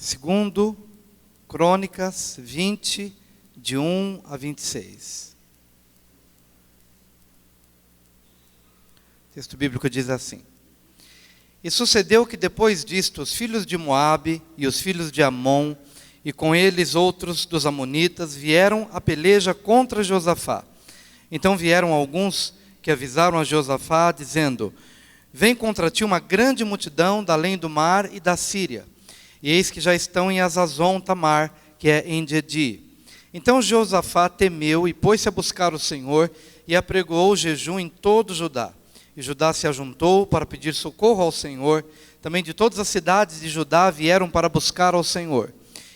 Segundo Crônicas 20, de 1 a 26. O texto bíblico diz assim: E sucedeu que depois disto, os filhos de Moabe e os filhos de Amon, e com eles outros dos amonitas, vieram a peleja contra Josafá. Então vieram alguns que avisaram a Josafá, dizendo: Vem contra ti uma grande multidão da além do mar e da Síria. E eis que já estão em Azazon Tamar, que é em Gedi. Então Josafá temeu e pôs-se a buscar o Senhor, e apregoou o jejum em todo Judá. E Judá se ajuntou para pedir socorro ao Senhor. Também de todas as cidades de Judá vieram para buscar ao Senhor.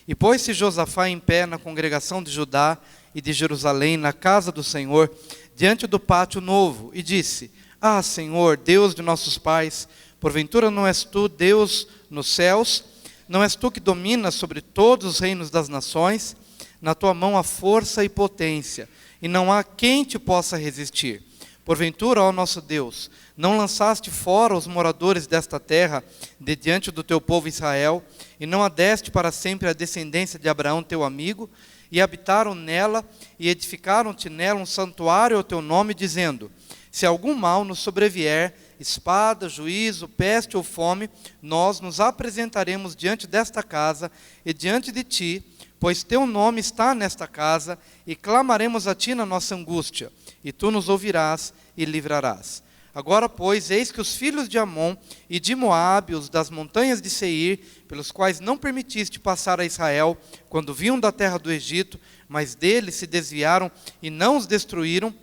E pôs-se Josafá em pé na congregação de Judá e de Jerusalém, na casa do Senhor, diante do pátio novo, e disse: Ah, Senhor, Deus de nossos pais, porventura não és tu Deus nos céus? Não és tu que dominas sobre todos os reinos das nações? Na tua mão há força e potência, e não há quem te possa resistir. Porventura, ó nosso Deus, não lançaste fora os moradores desta terra de diante do teu povo Israel, e não a deste para sempre a descendência de Abraão teu amigo, e habitaram nela, e edificaram-te nela um santuário ao teu nome, dizendo: Se algum mal nos sobrevier, espada, juízo, peste ou fome, nós nos apresentaremos diante desta casa e diante de ti, pois teu nome está nesta casa, e clamaremos a ti na nossa angústia, e tu nos ouvirás e livrarás. Agora, pois, eis que os filhos de Amon e de Moabe, os das montanhas de Seir, pelos quais não permitiste passar a Israel, quando vinham da terra do Egito, mas deles se desviaram e não os destruíram,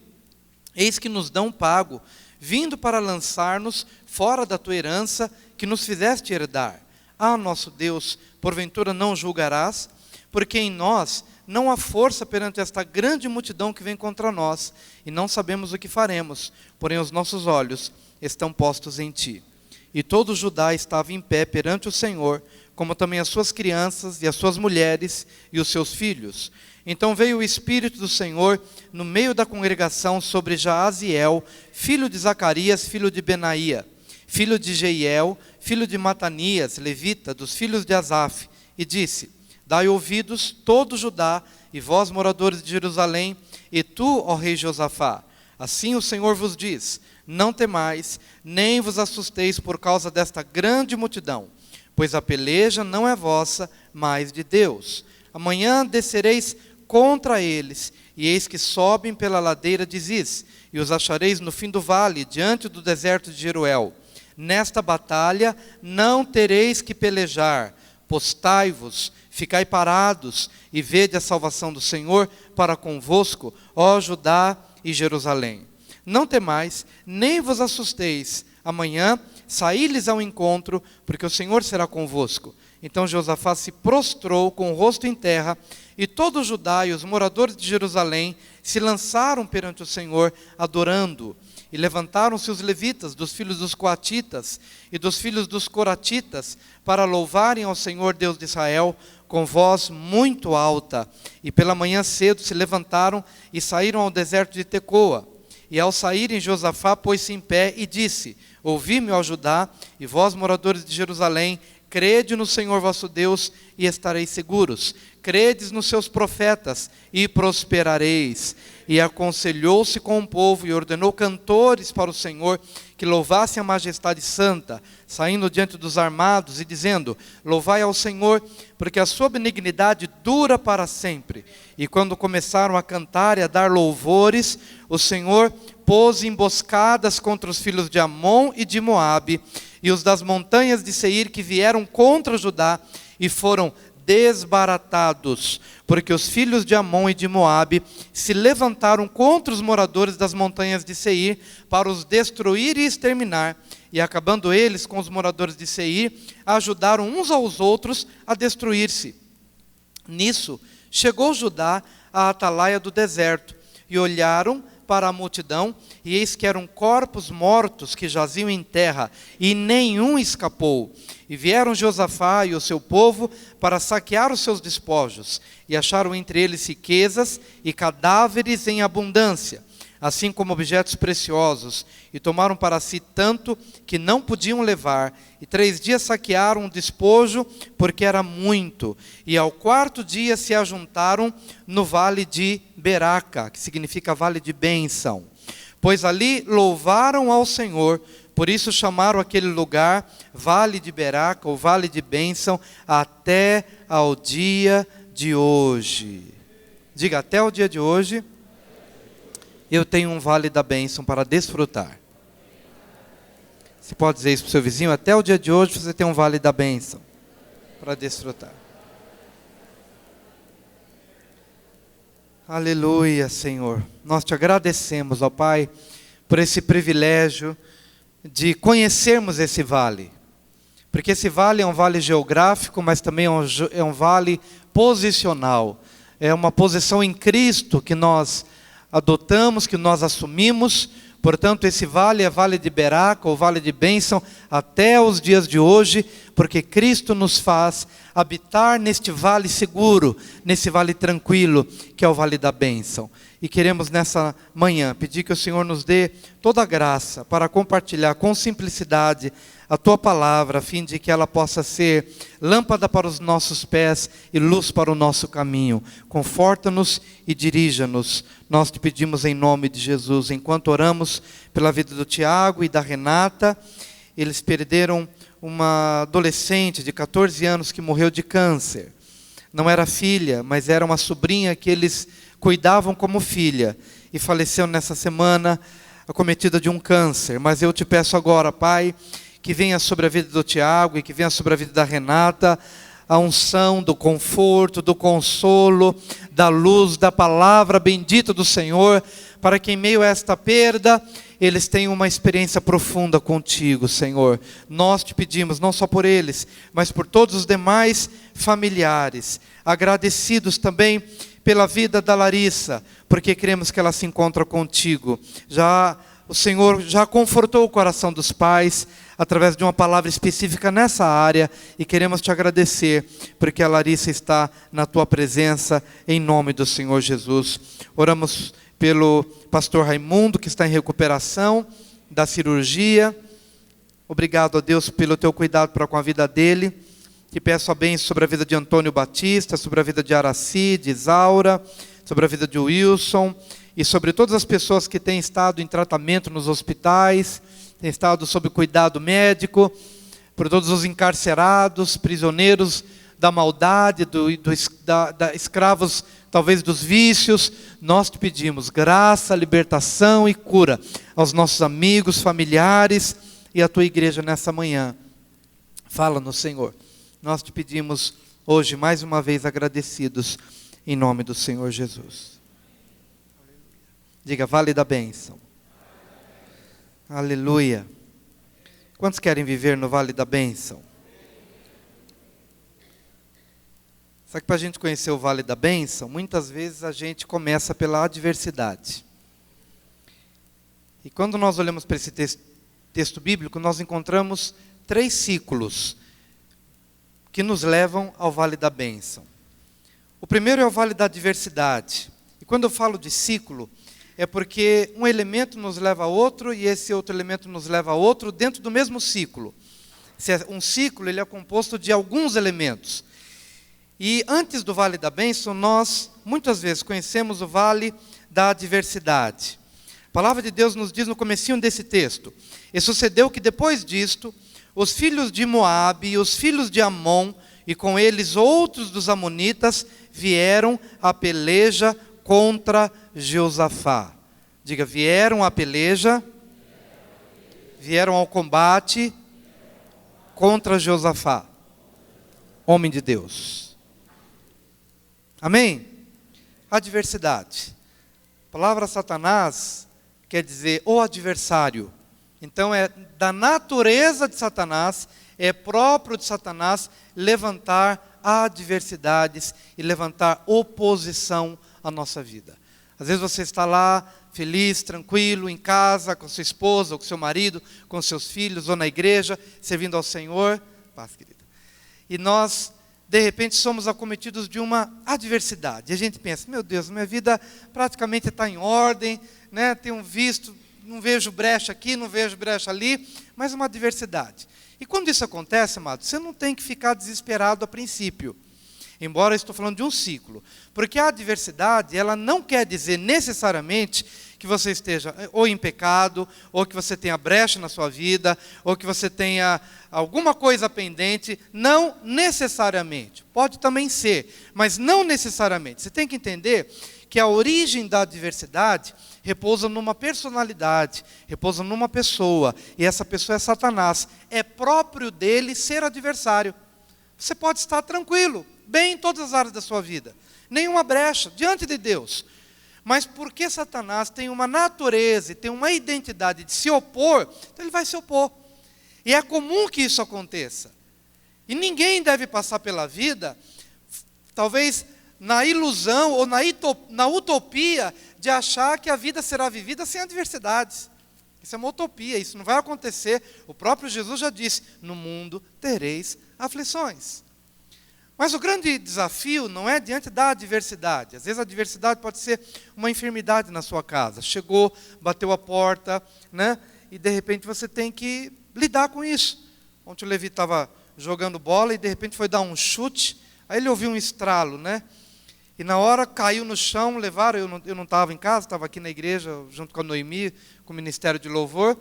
eis que nos dão pago, vindo para lançar-nos fora da tua herança, que nos fizeste herdar. Ah, nosso Deus, porventura não julgarás? Porque em nós não há força perante esta grande multidão que vem contra nós, e não sabemos o que faremos, porém os nossos olhos estão postos em ti. E todo Judá estava em pé perante o Senhor, como também as suas crianças, e as suas mulheres, e os seus filhos. Então veio o Espírito do Senhor no meio da congregação sobre Jaaziel, filho de Zacarias, filho de Benaía, filho de Jeiel, filho de Matanias, levita, dos filhos de Asaf, e disse: Dai ouvidos, todo Judá, e vós, moradores de Jerusalém, e tu, ó rei Josafá. Assim o Senhor vos diz: Não temais, nem vos assusteis por causa desta grande multidão, pois a peleja não é vossa, mas de Deus. Amanhã descereis contra eles, e eis que sobem pela ladeira de Ziz, e os achareis no fim do vale, diante do deserto de Jeruel. Nesta batalha não tereis que pelejar, postai-vos, ficai parados, e vede a salvação do Senhor para convosco, ó Judá e Jerusalém. Não temais, nem vos assusteis, amanhã saí-lhes ao encontro, porque o Senhor será convosco. Então Josafá se prostrou com o rosto em terra, e todo o Judá e os moradores de Jerusalém se lançaram perante o Senhor, adorando. E levantaram-se os levitas, dos filhos dos coatitas e dos filhos dos coratitas, para louvarem ao Senhor Deus de Israel, com voz muito alta. E pela manhã cedo se levantaram e saíram ao deserto de Tecoa. E ao saírem, Josafá pôs-se em pé e disse: Ouvi-me, ó Judá, e vós, moradores de Jerusalém, crede no Senhor vosso Deus e estareis seguros. Credes nos seus profetas e prosperareis. E aconselhou-se com o povo e ordenou cantores para o Senhor que louvassem a majestade santa, saindo diante dos armados e dizendo: Louvai ao Senhor, porque a sua benignidade dura para sempre. E quando começaram a cantar e a dar louvores, o Senhor pôs emboscadas contra os filhos de Amon e de Moabe, e os das montanhas de Seir que vieram contra Judá, e foram desbaratados, porque os filhos de Amon e de Moabe se levantaram contra os moradores das montanhas de Seir para os destruir e exterminar, e acabando eles com os moradores de Seir, ajudaram uns aos outros a destruir-se. Nisso chegou Judá à atalaia do deserto, e olharam para a multidão, e eis que eram corpos mortos que jaziam em terra, e nenhum escapou. E vieram Josafá e o seu povo para saquear os seus despojos, e acharam entre eles riquezas e cadáveres em abundância. assim como objetos preciosos, e tomaram para si tanto que não podiam levar, e 3 dias saquearam o despojo, porque era muito, e ao 4º dia se ajuntaram no vale de Beraca, que significa vale de bênção, pois ali louvaram ao Senhor, por isso chamaram aquele lugar vale de Beraca, ou vale de bênção, até ao dia de hoje. Diga, até o dia de hoje, eu tenho um vale da bênção para desfrutar. Você pode dizer isso para o seu vizinho? Até o dia de hoje você tem um vale da bênção para desfrutar. Aleluia, Senhor. Nós te agradecemos, ó Pai, por esse privilégio de conhecermos esse vale. Porque esse vale é um vale geográfico, mas também é um vale posicional. É uma posição em Cristo que nós adotamos, que nós assumimos. Portanto, esse vale é vale de Beraca, ou vale de bênção, até os dias de hoje, porque Cristo nos faz habitar neste vale seguro, nesse vale tranquilo, que é o vale da bênção. E queremos nessa manhã pedir que o Senhor nos dê toda a graça para compartilhar com simplicidade a Tua palavra, a fim de que ela possa ser lâmpada para os nossos pés e luz para o nosso caminho. Conforta-nos e dirija-nos. Nós te pedimos em nome de Jesus. Enquanto oramos pela vida do Tiago e da Renata, eles perderam uma adolescente de 14 anos que morreu de câncer. Não era filha, mas era uma sobrinha que eles cuidavam como filha. E faleceu nessa semana, acometida de um câncer. Mas eu te peço agora, Pai, que venha sobre a vida do Tiago e que venha sobre a vida da Renata, a unção do conforto, do consolo, da luz, da palavra bendita do Senhor, para que em meio a esta perda, eles tenham uma experiência profunda contigo, Senhor. Nós te pedimos, não só por eles, mas por todos os demais familiares, agradecidos também pela vida da Larissa, porque cremos que ela se encontra contigo. O Senhor já confortou o coração dos pais, através de uma palavra específica nessa área, e queremos te agradecer, porque a Larissa está na tua presença, em nome do Senhor Jesus. Oramos pelo pastor Raimundo, que está em recuperação da cirurgia. Obrigado a Deus pelo teu cuidado para com a vida dele. Te peço a bênção sobre a vida de Antônio Batista, sobre a vida de Araci, de Isaura, sobre a vida de Wilson, e sobre todas as pessoas que têm estado em tratamento nos hospitais, têm estado sob cuidado médico, por todos os encarcerados, prisioneiros da maldade, escravos talvez dos vícios. Nós te pedimos graça, libertação e cura aos nossos amigos, familiares e à tua igreja nessa manhã. Fala-nos, Senhor. Nós te pedimos hoje, mais uma vez, agradecidos, em nome do Senhor Jesus. Diga, vale da bênção. Aleluia. Quantos querem viver no vale da bênção? Só que para a gente conhecer o vale da bênção, muitas vezes a gente começa pela adversidade. E quando nós olhamos para esse texto bíblico, nós encontramos 3 ciclos que nos levam ao vale da bênção. O primeiro é o vale da adversidade. E quando eu falo de ciclo, é porque um elemento nos leva a outro e esse outro elemento nos leva a outro dentro do mesmo ciclo. Um ciclo, ele é composto de alguns elementos. E antes do vale da bênção, nós muitas vezes conhecemos o vale da adversidade. A palavra de Deus nos diz no comecinho desse texto: e sucedeu que depois disto, os filhos de Moabe e os filhos de Amon, e com eles outros dos amonitas, vieram à peleja contra Jeosafá. Diga, vieram à peleja, vieram ao combate contra Jeosafá, homem de Deus. Amém? Adversidade. A palavra Satanás quer dizer o adversário. Então é da natureza de Satanás, é próprio de Satanás levantar adversidades e levantar oposição à nossa vida. Às vezes você está lá, feliz, tranquilo, em casa, com sua esposa, ou com seu marido, com seus filhos, ou na igreja, servindo ao Senhor. Paz, querida. E nós, de repente somos acometidos de uma adversidade. E a gente pensa, meu Deus, minha vida praticamente está em ordem, né? Tenho visto, não vejo brecha aqui, não vejo brecha ali, mas uma adversidade. E quando isso acontece, amado, você não tem que ficar desesperado a princípio. Embora eu estou falando de um ciclo. Porque a adversidade, ela não quer dizer necessariamente que você esteja ou em pecado, ou que você tenha brecha na sua vida, ou que você tenha alguma coisa pendente. Não necessariamente. Pode também ser, mas não necessariamente. Você tem que entender que a origem da adversidade repousa numa personalidade, repousa numa pessoa, e essa pessoa é Satanás. É próprio dele ser adversário. Você pode estar tranquilo, bem em todas as áreas da sua vida, nenhuma brecha diante de Deus. Mas porque Satanás tem uma natureza e tem uma identidade de se opor, então ele vai se opor. E é comum que isso aconteça. E ninguém deve passar pela vida, talvez na ilusão ou na utopia de achar que a vida será vivida sem adversidades. Isso é uma utopia, isso não vai acontecer. O próprio Jesus já disse, no mundo tereis aflições. Mas o grande desafio não é diante da adversidade. Às vezes a adversidade pode ser uma enfermidade na sua casa. Chegou, bateu a porta, né? E de repente você tem que lidar com isso. Ontem o Levi estava jogando bola e de repente foi dar um chute. Aí ele ouviu um estralo, né? E na hora caiu no chão, levaram, eu não estava em casa, estava aqui na igreja, junto com a Noemi, com o Ministério de Louvor.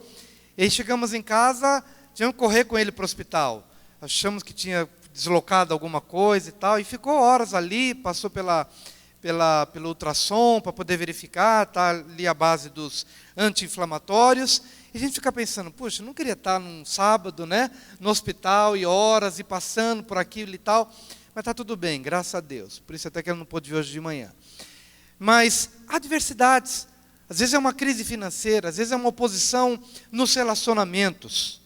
E aí chegamos em casa, tivemos que correr com ele para o hospital. Achamos que tinha deslocado alguma coisa e tal, e ficou horas ali, passou pelo ultrassom para poder verificar, está ali a base dos anti-inflamatórios, e a gente fica pensando, puxa, não queria estar num sábado, né, no hospital, e horas, e passando por aquilo e tal, mas está tudo bem, graças a Deus, por isso até que ele não pôde vir hoje de manhã. Mas adversidades, às vezes é uma crise financeira, às vezes é uma oposição nos relacionamentos.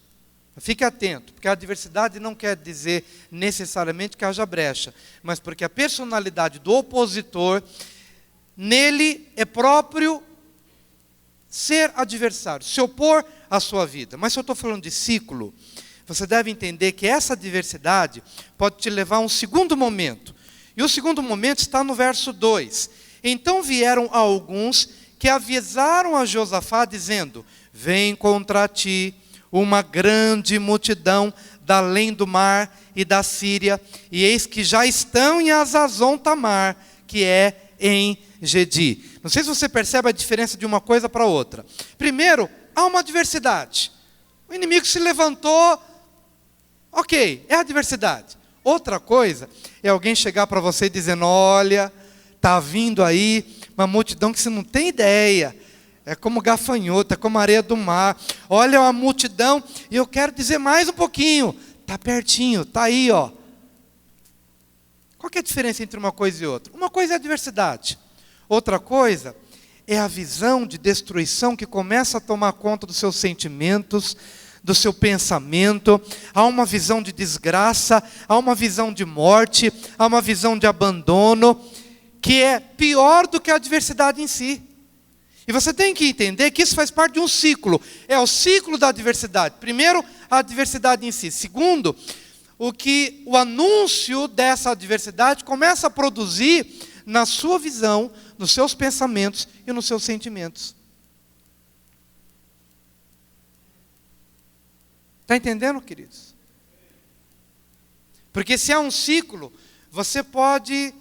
Fique atento, porque a adversidade não quer dizer necessariamente que haja brecha, mas porque a personalidade do opositor, nele é próprio ser adversário, se opor à sua vida. Mas se eu estou falando de ciclo, você deve entender que essa adversidade pode te levar a um segundo momento. E o segundo momento está no verso 2. Então vieram alguns que avisaram a Josafá, dizendo, vem contra ti uma grande multidão da além do mar e da Síria, e eis que já estão em Azazon Tamar, que é em Gedi. Não sei se você percebe a diferença de uma coisa para outra. Primeiro, há uma adversidade. O inimigo se levantou, ok, é a adversidade. Outra coisa é alguém chegar para você dizendo, olha, está vindo aí uma multidão que você não tem ideia. É como gafanhoto, é como areia do mar. Olha a multidão, e eu quero dizer mais um pouquinho. Está pertinho, está aí, ó. Qual que é a diferença entre uma coisa e outra? Uma coisa é a adversidade. Outra coisa é a visão de destruição que começa a tomar conta dos seus sentimentos, do seu pensamento. Há uma visão de desgraça, há uma visão de morte, há uma visão de abandono, que é pior do que a adversidade em si. E você tem que entender que isso faz parte de um ciclo. É o ciclo da adversidade. Primeiro, a adversidade em si. Segundo, o anúncio dessa adversidade começa a produzir na sua visão, nos seus pensamentos e nos seus sentimentos. Está entendendo, queridos? Porque se há um ciclo, você pode...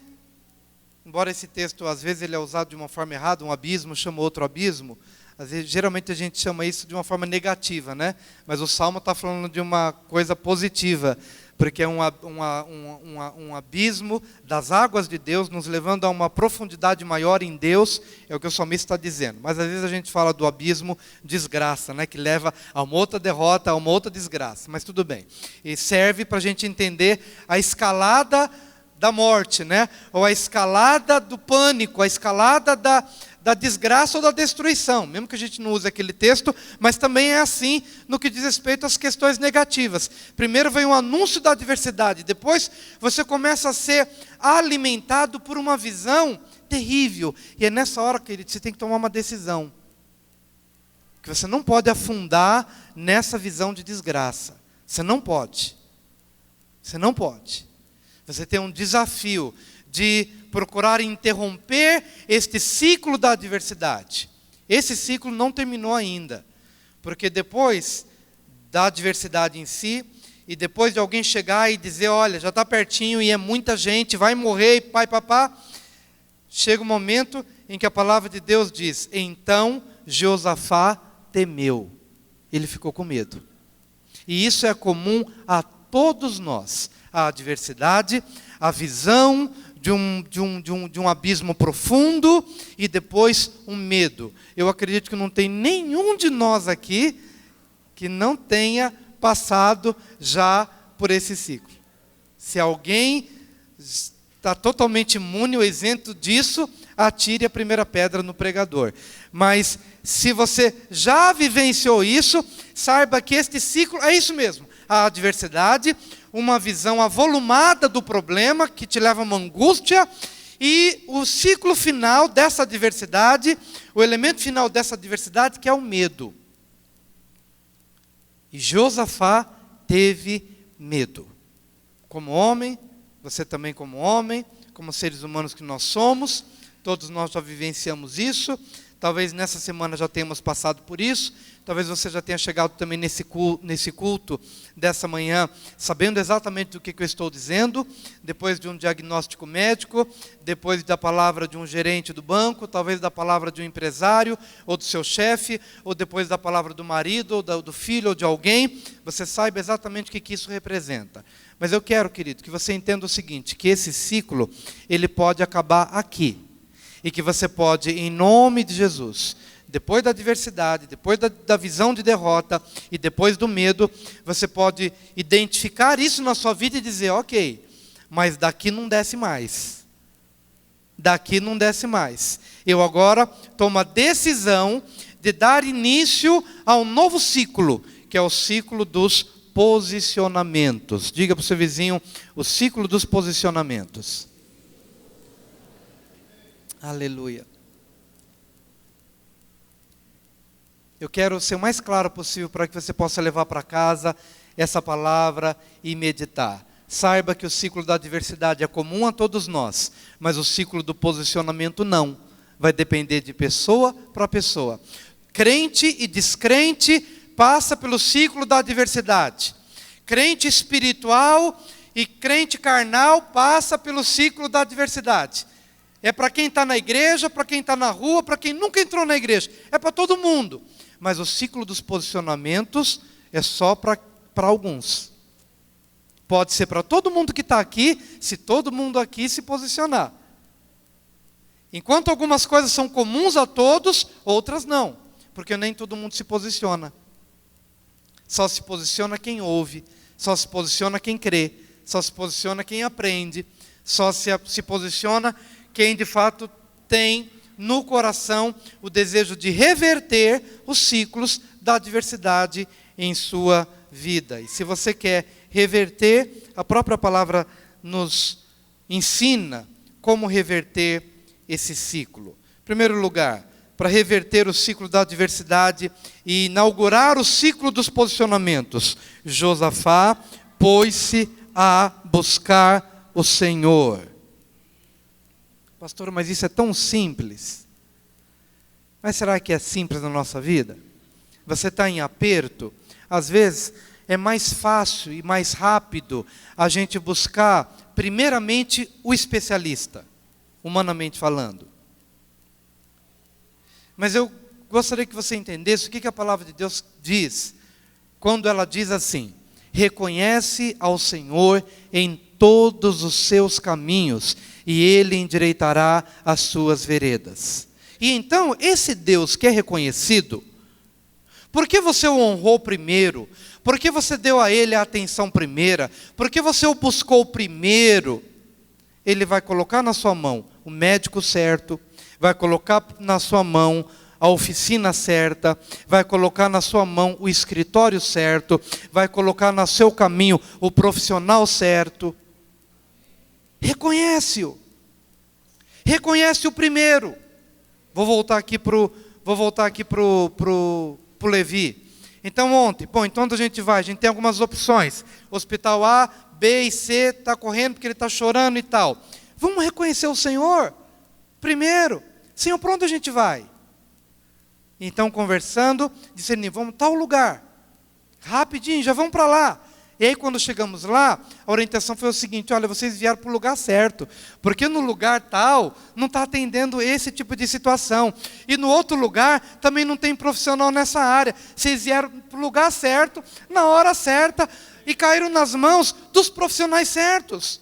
Embora esse texto, às vezes, ele é usado de uma forma errada, um abismo chama outro abismo, às vezes, geralmente a gente chama isso de uma forma negativa, né? Mas o Salmo está falando de uma coisa positiva, porque é um abismo das águas de Deus, nos levando a uma profundidade maior em Deus, é o que o salmista está dizendo. Mas às vezes a gente fala do abismo desgraça, né? Que leva a uma outra derrota, a uma outra desgraça, mas tudo bem. E serve para a gente entender a escalada da morte, né? Ou a escalada do pânico, a escalada da desgraça ou da destruição, mesmo que a gente não use aquele texto, mas também é assim no que diz respeito às questões negativas. Primeiro vem o anúncio da adversidade, depois você começa a ser alimentado por uma visão terrível, e é nessa hora, querido, você tem que tomar uma decisão, que você não pode afundar nessa visão de desgraça, você não pode. Você tem um desafio de procurar interromper este ciclo da adversidade. Esse ciclo não terminou ainda, porque depois da adversidade em si, e depois de alguém chegar e dizer, olha, já está pertinho e é muita gente, vai morrer, pai, papá, chega um momento em que a palavra de Deus diz, então Josafá temeu, ele ficou com medo. E isso é comum a todos nós, a adversidade, a visão de um abismo profundo e depois um medo. Eu acredito que não tem nenhum de nós aqui que não tenha passado já por esse ciclo. Se alguém está totalmente imune ou isento disso, atire a primeira pedra no pregador. Mas se você já vivenciou isso, saiba que este ciclo é isso mesmo. A adversidade, uma visão avolumada do problema que te leva a uma angústia, e o ciclo final dessa adversidade, o elemento final dessa adversidade, que é o medo. E Josafá teve medo. Como homem, você também como homem, como seres humanos que nós somos, todos nós já vivenciamos isso. Talvez nessa semana já tenhamos passado por isso. Talvez você já tenha chegado também nesse culto dessa manhã, sabendo exatamente do que eu estou dizendo, depois de um diagnóstico médico, depois da palavra de um gerente do banco, talvez da palavra de um empresário, ou do seu chefe, ou depois da palavra do marido, ou do filho, ou de alguém, você saiba exatamente o que isso representa. Mas eu quero, querido, que você entenda o seguinte, que esse ciclo, ele pode acabar aqui. E que você pode, em nome de Jesus, depois da adversidade, depois da visão de derrota e depois do medo, você pode identificar isso na sua vida e dizer, ok, mas daqui não desce mais. Daqui não desce mais. Eu agora tomo a decisão de dar início a um novo ciclo, que é o ciclo dos posicionamentos. Diga para o seu vizinho, o ciclo dos posicionamentos. Aleluia. Eu quero ser o mais claro possível para que você possa levar para casa essa palavra e meditar. Saiba que o ciclo da adversidade é comum a todos nós, mas o ciclo do posicionamento não. Vai depender de pessoa para pessoa. Crente e descrente passa pelo ciclo da adversidade. Crente espiritual e crente carnal passa pelo ciclo da adversidade. É para quem está na igreja, para quem está na rua, para quem nunca entrou na igreja. É para todo mundo. Mas o ciclo dos posicionamentos é só para alguns. Pode ser para todo mundo que está aqui, se todo mundo aqui se posicionar. Enquanto algumas coisas são comuns a todos, outras não. Porque nem todo mundo se posiciona. Só se posiciona quem ouve, só se posiciona quem crê, só se posiciona quem aprende, só se posiciona quem de fato tem no coração o desejo de reverter os ciclos da adversidade em sua vida. E se você quer reverter, a própria palavra nos ensina como reverter esse ciclo. Em primeiro lugar, para reverter o ciclo da adversidade e inaugurar o ciclo dos posicionamentos, Josafá pôs-se a buscar o Senhor. Pastor, mas isso é tão simples. Mas será que é simples na nossa vida? Você está em aperto? Às vezes é mais fácil e mais rápido a gente buscar, primeiramente, o especialista, humanamente falando. Mas eu gostaria que você entendesse o que a palavra de Deus diz, quando ela diz assim, reconhece ao Senhor em todos os seus caminhos, e Ele endireitará as suas veredas. E então, esse Deus que é reconhecido, por que você o honrou primeiro? Por que você deu a Ele a atenção primeira? Por que você o buscou primeiro? Ele vai colocar na sua mão o médico certo, vai colocar na sua mão a oficina certa, vai colocar na sua mão o escritório certo, vai colocar no seu caminho o profissional certo. Reconhece-o. Reconhece-o primeiro. Vou voltar aqui pro Levi. Então ontem, então onde a gente vai? A gente tem algumas opções. Hospital A, B e C, está correndo porque ele está chorando e tal. Vamos reconhecer o Senhor primeiro. Senhor, para onde a gente vai? Então conversando, discernindo, vamos a tal lugar. Rapidinho, já vamos para lá. E aí quando chegamos lá, a orientação foi o seguinte: olha, vocês vieram para o lugar certo, porque no lugar tal, não está atendendo esse tipo de situação. E no outro lugar, também não tem profissional nessa área. Vocês vieram para o lugar certo, na hora certa, e caíram nas mãos dos profissionais certos.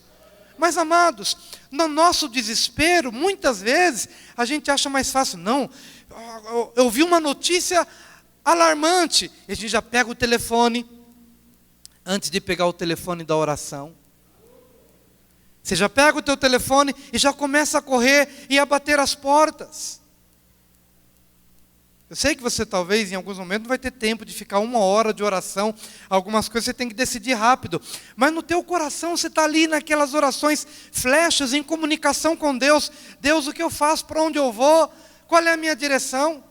Mas amados, no nosso desespero, muitas vezes, a gente acha mais fácil, não, eu vi uma notícia alarmante, e a gente já pega o telefone. Antes de pegar o telefone da oração, você já pega o teu telefone e já começa a correr e a bater as portas. Eu sei que você talvez em alguns momentos não vai ter tempo de ficar 1 hora de oração, algumas coisas você tem que decidir rápido, mas no teu coração você está ali naquelas orações, flechas em comunicação com Deus. Deus, o que eu faço, para onde eu vou, qual é a minha direção?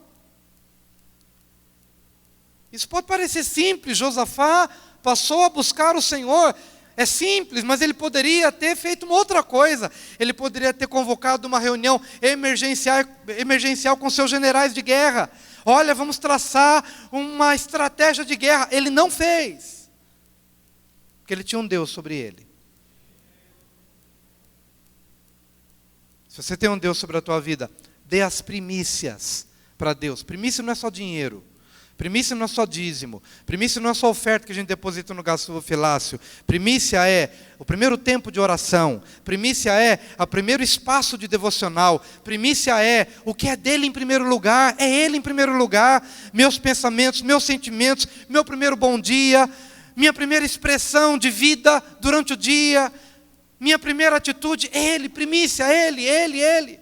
Isso pode parecer simples. Josafá passou a buscar o Senhor. É simples, mas ele poderia ter feito uma outra coisa. Ele poderia ter convocado uma reunião emergencial com seus generais de guerra. Olha, vamos traçar uma estratégia de guerra. Ele não fez, porque ele tinha um Deus sobre ele. Se você tem um Deus sobre a tua vida, dê as primícias para Deus. Primícia não é só dinheiro. Primícia não é só dízimo. Primícia não é só oferta que a gente deposita no gasofilácio. Primícia é o primeiro tempo de oração. Primícia é o primeiro espaço de devocional. Primícia é o que é dele em primeiro lugar. É ele em primeiro lugar. Meus pensamentos, meus sentimentos, meu primeiro bom dia, minha primeira expressão de vida durante o dia, minha primeira atitude, ele, primícia, ele.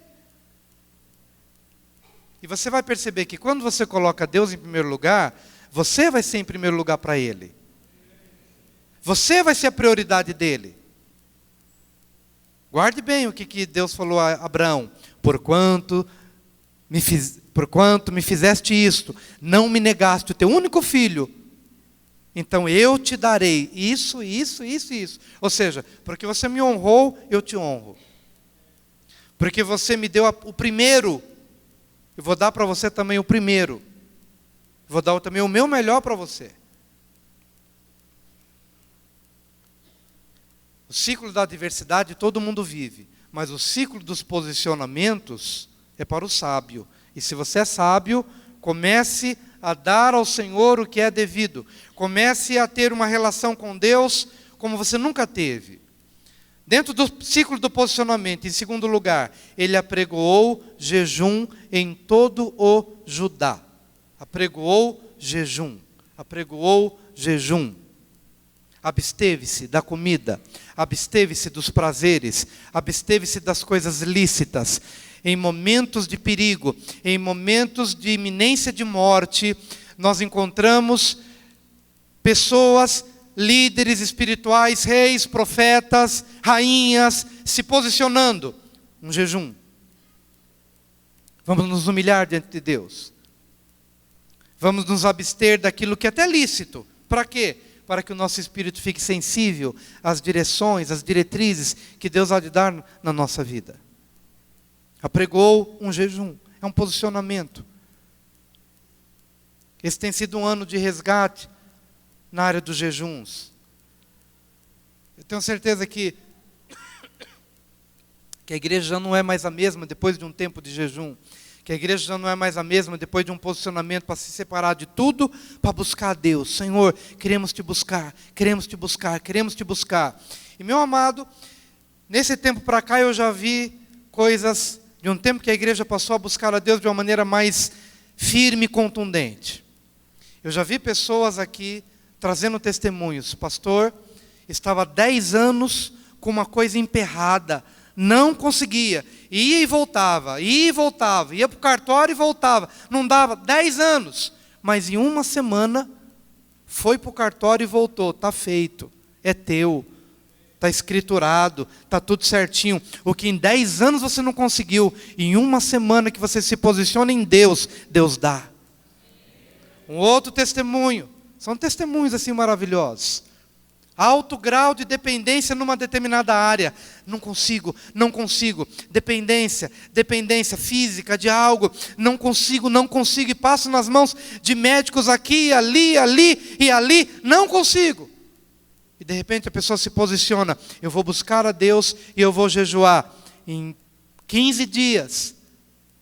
E você vai perceber que quando você coloca Deus em primeiro lugar, você vai ser em primeiro lugar para Ele. Você vai ser a prioridade dEle. Guarde bem o que Deus falou a Abraão. Porquanto me fizeste isto, não me negaste o teu único filho, então eu te darei isso. Ou seja, porque você me honrou, eu te honro. Porque você me deu o primeiro, eu vou dar para você também o primeiro. Vou dar também o meu melhor para você. O ciclo da adversidade todo mundo vive, mas o ciclo dos posicionamentos é para o sábio. E se você é sábio, comece a dar ao Senhor o que é devido. Comece a ter uma relação com Deus como você nunca teve. Dentro do ciclo do posicionamento, em segundo lugar, ele apregoou jejum em todo o Judá. Apregoou jejum. Absteve-se da comida, absteve-se dos prazeres, absteve-se das coisas lícitas. Em momentos de perigo, em momentos de iminência de morte, nós encontramos pessoas, líderes espirituais, reis, profetas, rainhas, se posicionando. Um jejum. Vamos nos humilhar diante de Deus. Vamos nos abster daquilo que é até lícito. Para quê? Para que o nosso espírito fique sensível às direções, às diretrizes que Deus há de dar na nossa vida. Apregou um jejum. É um posicionamento. Esse tem sido um ano de resgate na área dos jejuns. Eu tenho certeza que a igreja já não é mais a mesma depois de um tempo de jejum. Que a igreja já não é mais a mesma depois de um posicionamento para se separar de tudo, para buscar a Deus. Senhor, queremos te buscar. E meu amado, nesse tempo para cá eu já vi coisas de um tempo que a igreja passou a buscar a Deus de uma maneira mais firme e contundente. Eu já vi pessoas aqui trazendo testemunhos. Pastor, estava 10 anos com uma coisa emperrada, não conseguia, ia e voltava, ia para o cartório e voltava, não dava, 10 anos, mas em uma semana, foi para o cartório e voltou, está feito, é teu, está escriturado, está tudo certinho. O que em 10 anos você não conseguiu, em uma semana que você se posiciona em Deus, Deus dá. Um outro testemunho, São testemunhos assim maravilhosos. Alto grau de dependência numa determinada área. Não consigo. Dependência física de algo. Não consigo. E passo nas mãos de médicos aqui, ali. Não consigo. E de repente a pessoa se posiciona. Eu vou buscar a Deus e eu vou jejuar. Em 15 dias.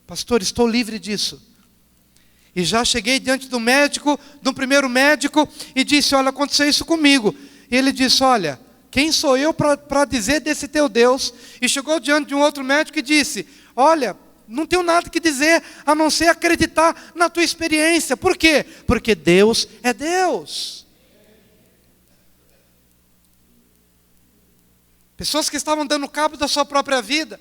Pastor, estou livre disso. E já cheguei diante do médico, do primeiro médico, e disse, olha, aconteceu isso comigo. E ele disse, olha, quem sou eu para dizer desse teu Deus? E chegou diante de um outro médico e disse, olha, não tenho nada que dizer, a não ser acreditar na tua experiência. Por quê? Porque Deus é Deus. Pessoas que estavam dando cabo da sua própria vida.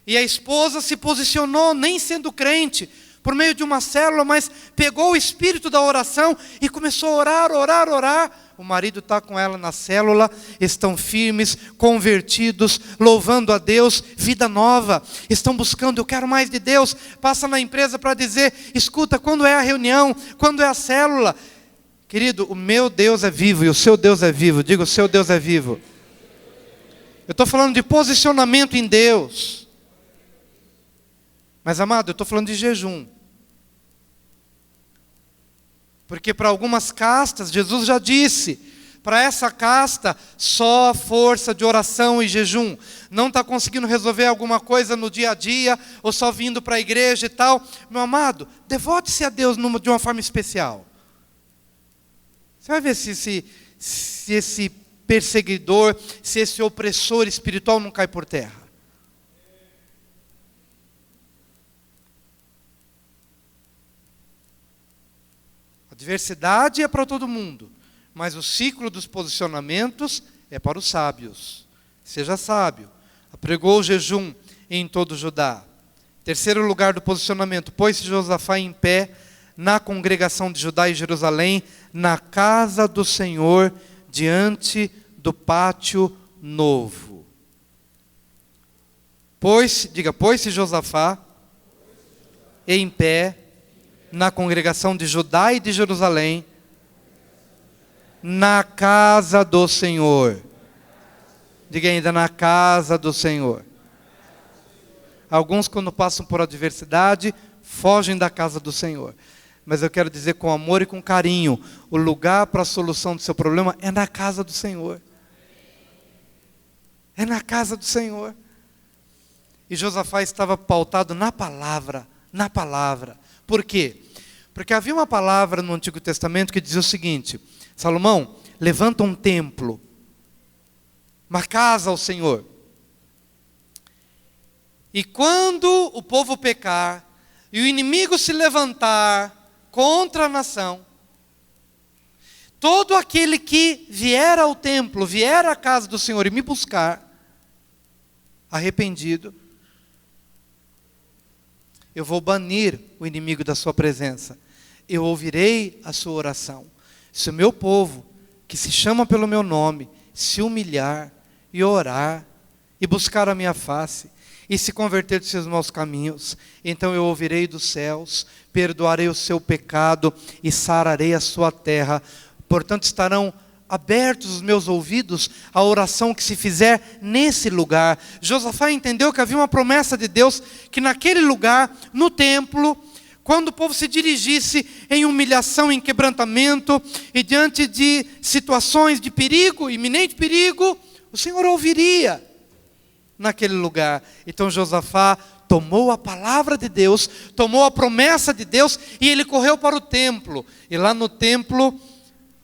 E a esposa se posicionou, nem sendo crente, por meio de uma célula, mas pegou o espírito da oração e começou a orar. O marido está com ela na célula, estão firmes, convertidos, louvando a Deus, vida nova. Estão buscando, eu quero mais de Deus. Passa na empresa para dizer, escuta, quando é a reunião, quando é a célula? Querido, o meu Deus é vivo e o seu Deus é vivo. Diga, o seu Deus é vivo. Eu estou falando de posicionamento em Deus. Mas amado, eu estou falando de jejum. Porque para algumas castas, Jesus já disse, para essa casta, só a força de oração e jejum. Não está conseguindo resolver alguma coisa no dia a dia, ou só vindo para a igreja e tal. Meu amado, devote-se a Deus de uma forma especial. Você vai ver se esse perseguidor, se esse opressor espiritual não cai por terra. A diversidade é para todo mundo, mas o ciclo dos posicionamentos é para os sábios. Seja sábio. Apregou o jejum em todo Judá. Terceiro lugar do posicionamento, pôs-se Josafá em pé na congregação de Judá e Jerusalém, na casa do Senhor, diante do pátio novo. Pôs-se Josafá em pé na congregação de Judá e de Jerusalém, na casa do Senhor. Diga ainda, na casa do Senhor. Alguns, quando passam por adversidade, fogem da casa do Senhor. Mas eu quero dizer com amor e com carinho, o lugar para a solução do seu problema é na casa do Senhor. É na casa do Senhor. E Josafá estava pautado na palavra. Por quê? Porque havia uma palavra no Antigo Testamento que dizia o seguinte: Salomão, levanta um templo, uma casa ao Senhor. E quando o povo pecar, e o inimigo se levantar contra a nação, todo aquele que vier ao templo, vier à casa do Senhor e me buscar, arrependido, eu vou banir o inimigo da sua presença. Eu ouvirei a sua oração. Se o meu povo, que se chama pelo meu nome, se humilhar e orar, e buscar a minha face, e se converter dos seus maus caminhos, então eu ouvirei dos céus, perdoarei o seu pecado e sararei a sua terra. Portanto, estarão abertos os meus ouvidos à oração que se fizer nesse lugar. Josafá entendeu que havia uma promessa de Deus, que naquele lugar, no templo, quando o povo se dirigisse em humilhação, em quebrantamento, e diante de situações de perigo, iminente perigo, o Senhor ouviria naquele lugar. Então Josafá tomou a palavra de Deus, tomou a promessa de Deus, e ele correu para o templo. E lá no templo,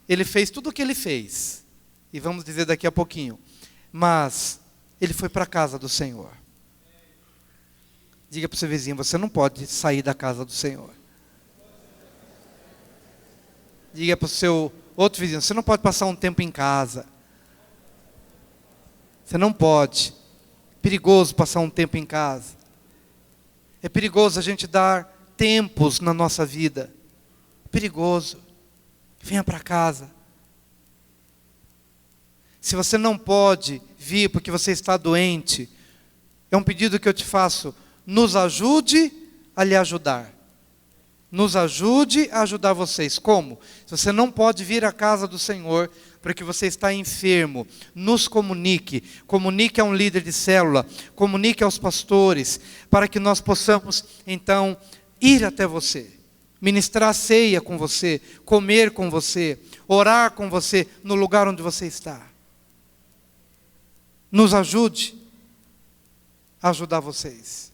ele fez tudo o que ele fez. E vamos dizer daqui a pouquinho. Mas ele foi para a casa do Senhor. Diga para o seu vizinho, você não pode sair da casa do Senhor. Diga para o seu outro vizinho, você não pode passar um tempo em casa. Você não pode. É perigoso passar um tempo em casa. É perigoso a gente dar tempos na nossa vida. É perigoso. Venha para casa. Se você não pode vir porque você está doente, é um pedido que eu te faço: nos ajude a lhe ajudar. nos ajude a ajudar vocês. Como? Se você não pode vir à casa do Senhor porque você está enfermo, nos comunique. Comunique a um líder de célula, comunique aos pastores, para que nós possamos, então, ir até você, ministrar ceia com você, comer com você, orar com você no lugar onde você está. Nos ajude a ajudar vocês.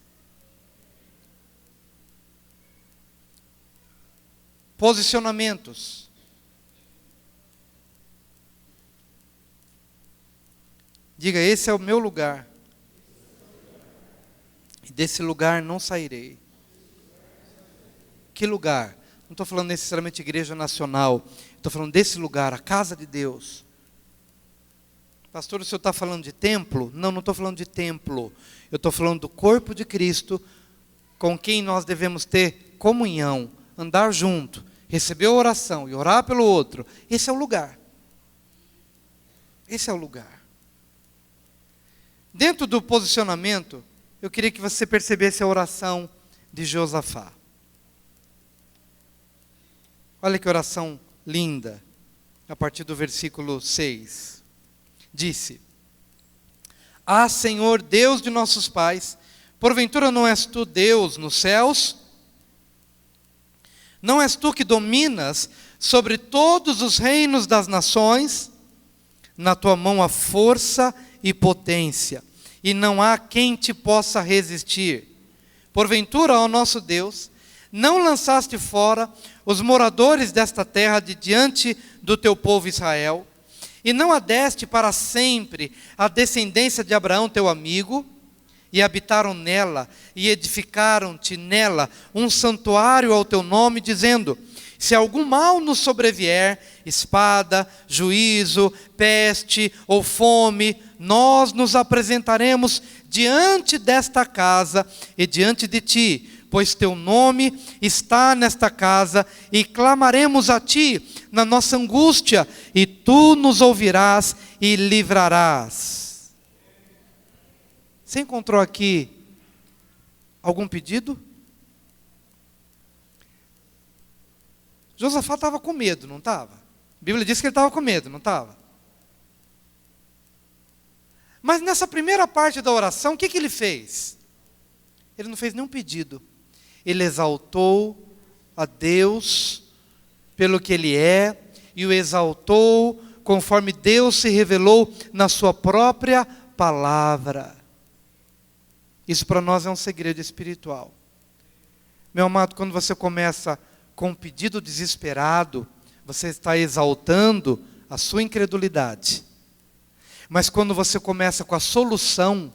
Posicionamentos. Diga, esse é o meu lugar. E desse lugar não sairei. Que lugar? Não estou falando necessariamente igreja nacional. Estou falando desse lugar, a casa de Deus. Pastor, o senhor está falando de templo? Não, não estou falando de templo. Eu estou falando do corpo de Cristo, com quem nós devemos ter comunhão, andar junto, receber a oração e orar pelo outro. Esse é o lugar. Esse é o lugar. Dentro do posicionamento, eu queria que você percebesse a oração de Josafá. Olha que oração linda, a partir do versículo 6. Disse: Ah, Senhor, Deus de nossos pais, porventura não és tu Deus nos céus? Não és tu que dominas sobre todos os reinos das nações? Na tua mão há força e potência, e não há quem te possa resistir. Porventura, ó nosso Deus, não lançaste fora os moradores desta terra de diante do teu povo Israel, e não adeste para sempre a descendência de Abraão teu amigo, e habitaram nela, e edificaram-te nela um santuário ao teu nome, dizendo: se algum mal nos sobrevier, espada, juízo, peste ou fome, nós nos apresentaremos diante desta casa e diante de ti, pois teu nome está nesta casa, e clamaremos a ti na nossa angústia, e tu nos ouvirás e livrarás. Você encontrou aqui algum pedido? Josafá estava com medo, não estava? A Bíblia diz que ele estava com medo, não estava? Mas nessa primeira parte da oração, o que ele fez? Ele não fez nenhum pedido. Ele exaltou a Deus pelo que Ele é, e o exaltou conforme Deus se revelou na sua própria palavra. Isso para nós é um segredo espiritual. Meu amado, quando você começa com um pedido desesperado, você está exaltando a sua incredulidade. Mas quando você começa com a solução,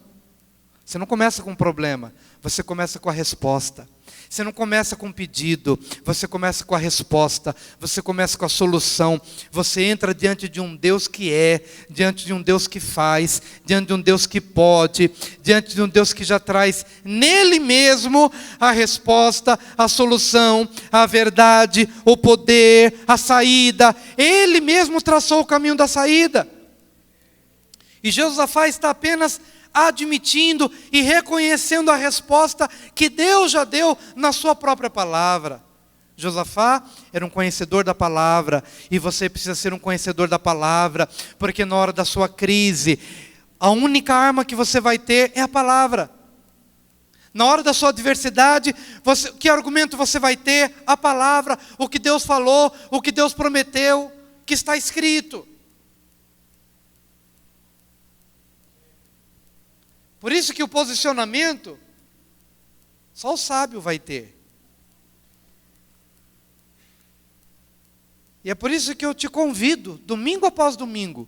você não começa com um problema, você começa com a resposta. Você não começa com um pedido, você começa com a resposta, você começa com a solução. Você entra diante de um Deus que é, diante de um Deus que faz, diante de um Deus que pode, diante de um Deus que já traz nele mesmo a resposta, a solução, a verdade, o poder, a saída. Ele mesmo traçou o caminho da saída. E Josafá está apenas admitindo e reconhecendo a resposta que Deus já deu na sua própria palavra. Josafá era um conhecedor da palavra, e você precisa ser um conhecedor da palavra, porque na hora da sua crise, a única arma que você vai ter é a palavra. Na hora da sua adversidade, que argumento você vai ter? A palavra, o que Deus falou, o que Deus prometeu, que está escrito. Por isso que o posicionamento, só o sábio vai ter. E é por isso que eu te convido, domingo após domingo,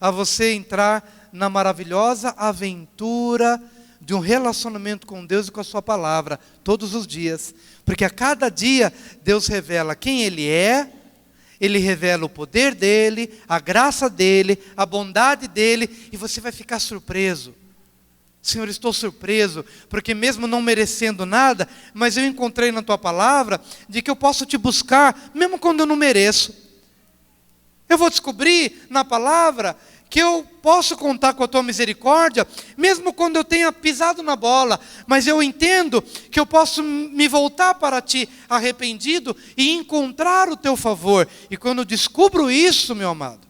a você entrar na maravilhosa aventura de um relacionamento com Deus e com a sua palavra, todos os dias. Porque a cada dia, Deus revela quem Ele é, Ele revela o poder dEle, a graça dEle, a bondade dEle, e você vai ficar surpreso. Senhor, estou surpreso, porque mesmo não merecendo nada, mas eu encontrei na Tua palavra, de que eu posso Te buscar, mesmo quando eu não mereço. Eu vou descobrir na palavra, que eu posso contar com a tua misericórdia, mesmo quando eu tenha pisado na bola, mas eu entendo que eu posso me voltar para ti arrependido e encontrar o teu favor. E quando eu descubro isso, meu amado,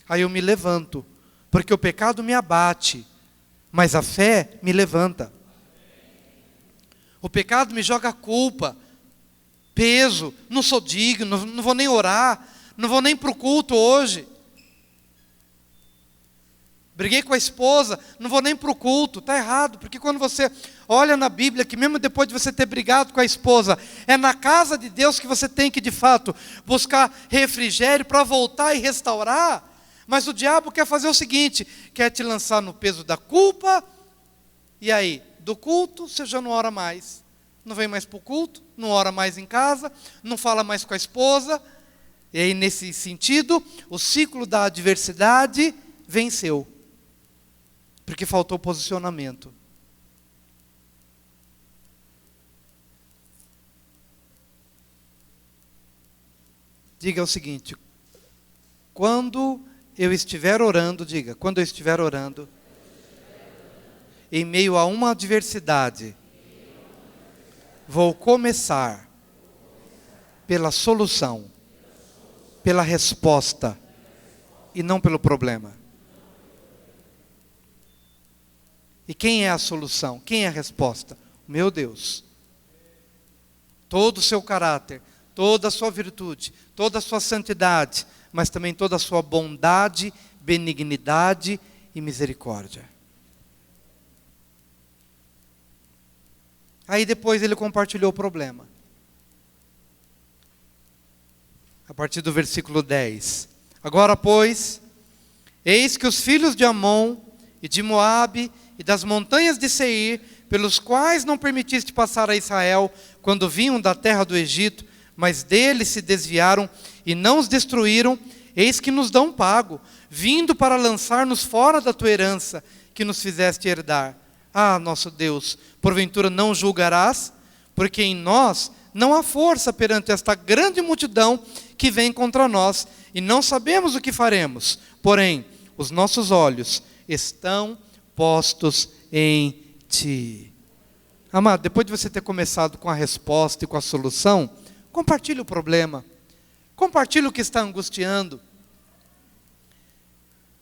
aí eu me levanto, porque o pecado me abate, mas a fé me levanta. O pecado me joga culpa, peso, não sou digno, não vou nem orar, não vou nem para o culto hoje. Briguei com a esposa, não vou nem para o culto. Está errado, porque quando você olha na Bíblia, que mesmo depois de você ter brigado com a esposa, é na casa de Deus que você tem que de fato buscar refrigério para voltar e restaurar. Mas o diabo quer fazer o seguinte, quer te lançar no peso da culpa, e aí, do culto você já não ora mais. Não vem mais para o culto, não ora mais em casa, não fala mais com a esposa. E aí, nesse sentido, o ciclo da adversidade venceu. Porque faltou posicionamento. Diga o seguinte, quando eu estiver orando, diga, quando eu estiver orando, em meio a uma adversidade, vou começar pela solução, pela resposta, e não pelo problema. E quem é a solução? Quem é a resposta? Meu Deus. Todo o seu caráter, toda a sua virtude, toda a sua santidade, mas também toda a sua bondade, benignidade e misericórdia. Aí depois ele compartilhou o problema. A partir do versículo 10. Agora, pois, eis que os filhos de Amon e de Moabe e das montanhas de Seir, pelos quais não permitiste passar a Israel, quando vinham da terra do Egito, mas deles se desviaram e não os destruíram, eis que nos dão pago, vindo para lançar-nos fora da tua herança, que nos fizeste herdar. Ah, nosso Deus, porventura não julgarás? Porque em nós não há força perante esta grande multidão que vem contra nós, e não sabemos o que faremos. Porém, os nossos olhos estão postos em ti. Amado, depois de você ter começado com a resposta e com a solução, compartilhe o problema. Compartilhe o que está angustiando.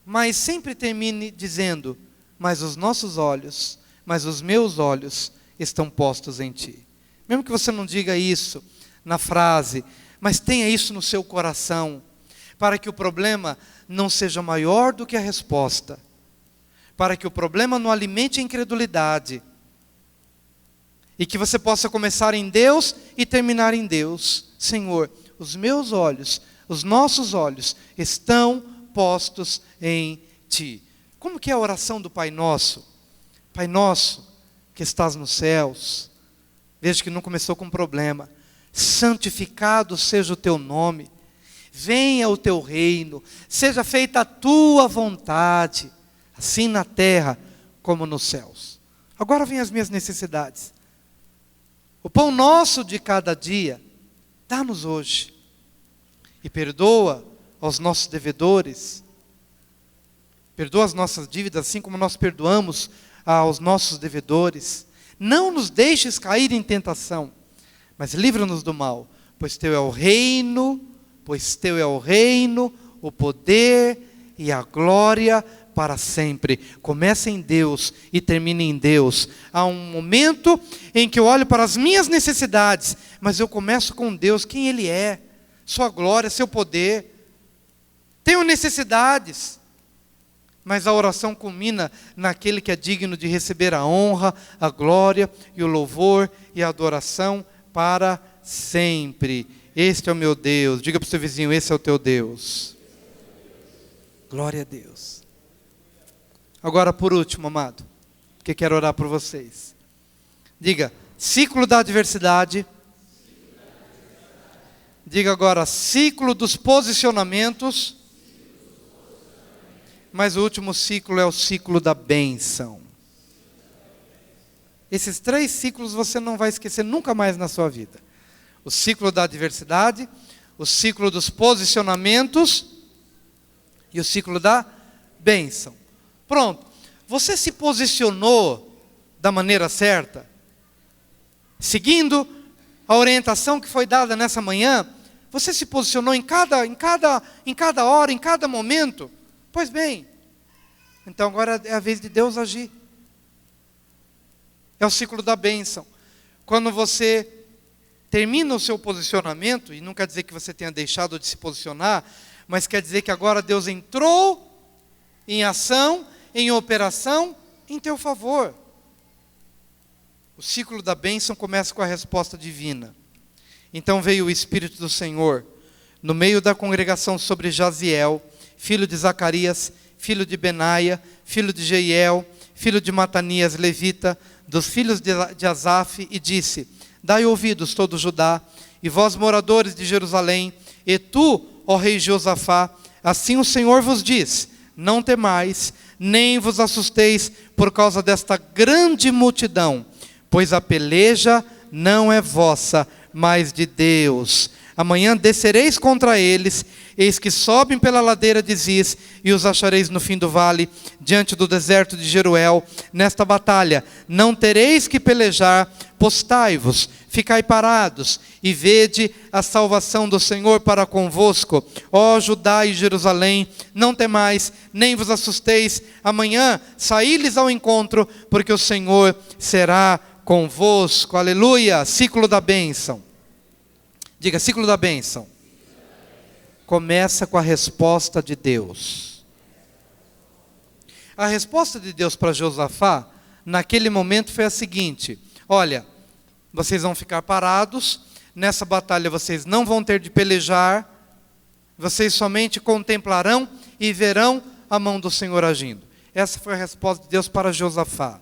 Mas sempre termine dizendo, mas os nossos olhos, mas os meus olhos estão postos em ti. Mesmo que você não diga isso na frase, mas tenha isso no seu coração, para que o problema não seja maior do que a resposta, para que o problema não alimente a incredulidade, e que você possa começar em Deus e terminar em Deus. Senhor, os meus olhos, os nossos olhos estão postos em ti. Como que é a oração do Pai Nosso? Pai Nosso, que estás nos céus, veja que não começou com problema, santificado seja o teu nome, venha o teu reino, seja feita a tua vontade, assim na terra como nos céus. Agora vem as minhas necessidades. O pão nosso de cada dia, dá-nos hoje. E perdoa aos nossos devedores. Perdoa as nossas dívidas, assim como nós perdoamos aos nossos devedores. Não nos deixes cair em tentação, mas livra-nos do mal. Pois teu é o reino, o poder e a glória para sempre. Comece em Deus e termine em Deus. Há um momento em que eu olho para as minhas necessidades, mas eu começo com Deus, quem Ele é, sua glória, seu poder. Tenho necessidades, mas a oração culmina naquele que é digno de receber a honra, a glória e o louvor e a adoração para sempre. Este é o meu Deus. Diga para o seu vizinho, esse é o teu Deus. Glória a Deus. Agora, por último, amado, que quero orar por vocês. Diga, ciclo da adversidade. Diga agora, ciclo dos posicionamentos. Mas o último ciclo é o ciclo da bênção. Esses 3 ciclos você não vai esquecer nunca mais na sua vida. O ciclo da adversidade, o ciclo dos posicionamentos e o ciclo da bênção. Pronto. Você se posicionou da maneira certa? Seguindo a orientação que foi dada nessa manhã, você se posicionou em cada hora, em cada momento? Pois bem, então agora é a vez de Deus agir. É o ciclo da bênção. Quando você termina o seu posicionamento, e não quer dizer que você tenha deixado de se posicionar, mas quer dizer que agora Deus entrou em ação, em operação, em teu favor. O ciclo da bênção começa com a resposta divina. Então veio o Espírito do Senhor no meio da congregação sobre Jaziel, filho de Zacarias, filho de Benaia, filho de Jeiel, filho de Matanias, levita, dos filhos de Asaf, e disse: dai ouvidos todo Judá, e vós moradores de Jerusalém, e tu, ó rei Josafá, assim o Senhor vos diz: não temais, nem vos assusteis por causa desta grande multidão, pois a peleja não é vossa, mas de Deus. Amanhã descereis contra eles, eis que sobem pela ladeira de Ziz, e os achareis no fim do vale, diante do deserto de Jeruel. Nesta batalha não tereis que pelejar, postai-vos, ficai parados, e vede a salvação do Senhor para convosco. Ó Judá e Jerusalém, não temais, nem vos assusteis. Amanhã saí-lhes ao encontro, porque o Senhor será convosco. Aleluia, ciclo da bênção. Diga, ciclo da bênção. Começa com a resposta de Deus. A resposta de Deus para Josafá, naquele momento, foi a seguinte: olha, vocês vão ficar parados, nessa batalha vocês não vão ter de pelejar, vocês somente contemplarão e verão a mão do Senhor agindo. Essa foi a resposta de Deus para Josafá.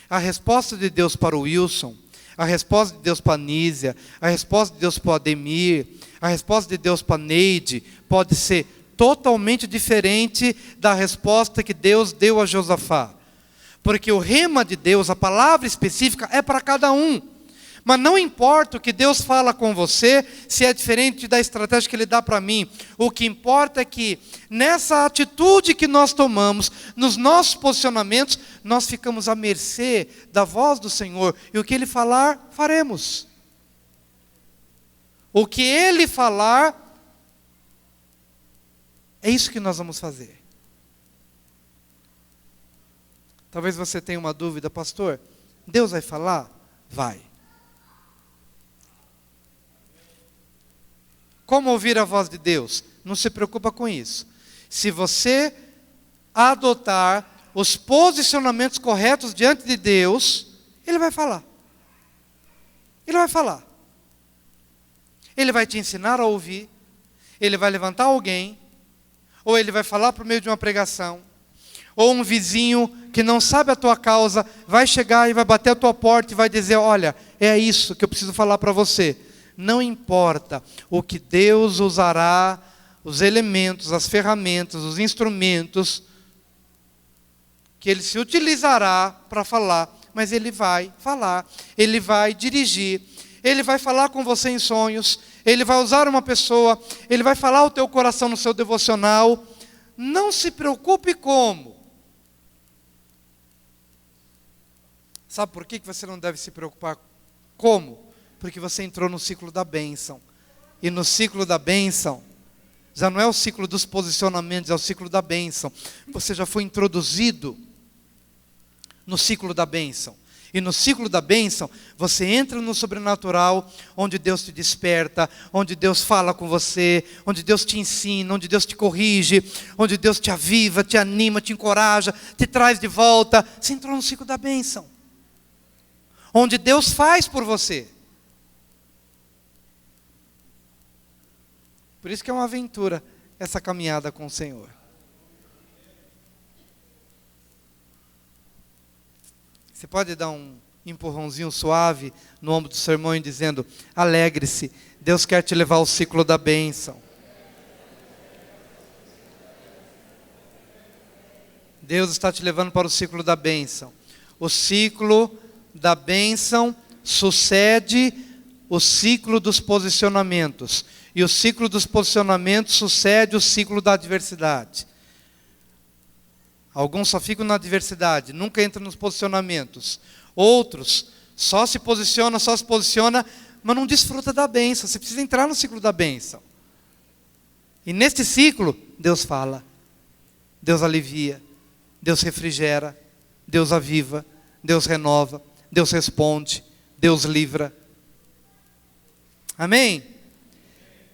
A resposta de Deus para o Wilson, a resposta de Deus para a Nísia, a resposta de Deus para o Ademir, a resposta de Deus para a Neide, pode ser totalmente diferente da resposta que Deus deu a Josafá. Porque o rema de Deus, a palavra específica, é para cada um. Mas não importa o que Deus fala com você, se é diferente da estratégia que Ele dá para mim. O que importa é que, nessa atitude que nós tomamos, nos nossos posicionamentos, nós ficamos à mercê da voz do Senhor. E o que Ele falar, faremos. O que Ele falar, é isso que nós vamos fazer. Talvez você tenha uma dúvida: pastor, Deus vai falar? Vai. Como ouvir a voz de Deus? Não se preocupa com isso. Se você adotar os posicionamentos corretos diante de Deus, Ele vai falar. Ele vai falar. Ele vai te ensinar a ouvir. Ele vai levantar alguém. Ou Ele vai falar por meio de uma pregação. Ou um vizinho que não sabe a tua causa vai chegar e vai bater a tua porta e vai dizer: olha, é isso que eu preciso falar para você. Não importa o que Deus usará, os elementos, as ferramentas, os instrumentos que Ele se utilizará para falar, mas Ele vai falar, Ele vai dirigir, Ele vai falar com você em sonhos, Ele vai usar uma pessoa, Ele vai falar ao teu coração no seu devocional. Não se preocupe como. Sabe por que você não deve se preocupar como? Porque você entrou no ciclo da bênção. E no ciclo da bênção, já não é o ciclo dos posicionamentos, é o ciclo da bênção. Você já foi introduzido no ciclo da bênção. E no ciclo da bênção, você entra no sobrenatural, onde Deus te desperta, onde Deus fala com você, onde Deus te ensina, onde Deus te corrige, onde Deus te aviva, te anima, te encoraja, te traz de volta. Você entrou no ciclo da bênção. Onde Deus faz por você. Por isso que é uma aventura essa caminhada com o Senhor. Você pode dar um empurrãozinho suave no ombro do seu irmão e dizendo: alegre-se, Deus quer te levar ao ciclo da bênção. Deus está te levando para o ciclo da bênção. O ciclo da bênção sucede o ciclo dos posicionamentos. E o ciclo dos posicionamentos sucede o ciclo da adversidade. Alguns só ficam na adversidade, nunca entram nos posicionamentos. Outros só se posiciona, mas não desfruta da bênção. Você precisa entrar no ciclo da bênção. E neste ciclo, Deus fala, Deus alivia, Deus refrigera, Deus aviva, Deus renova, Deus responde, Deus livra. Amém?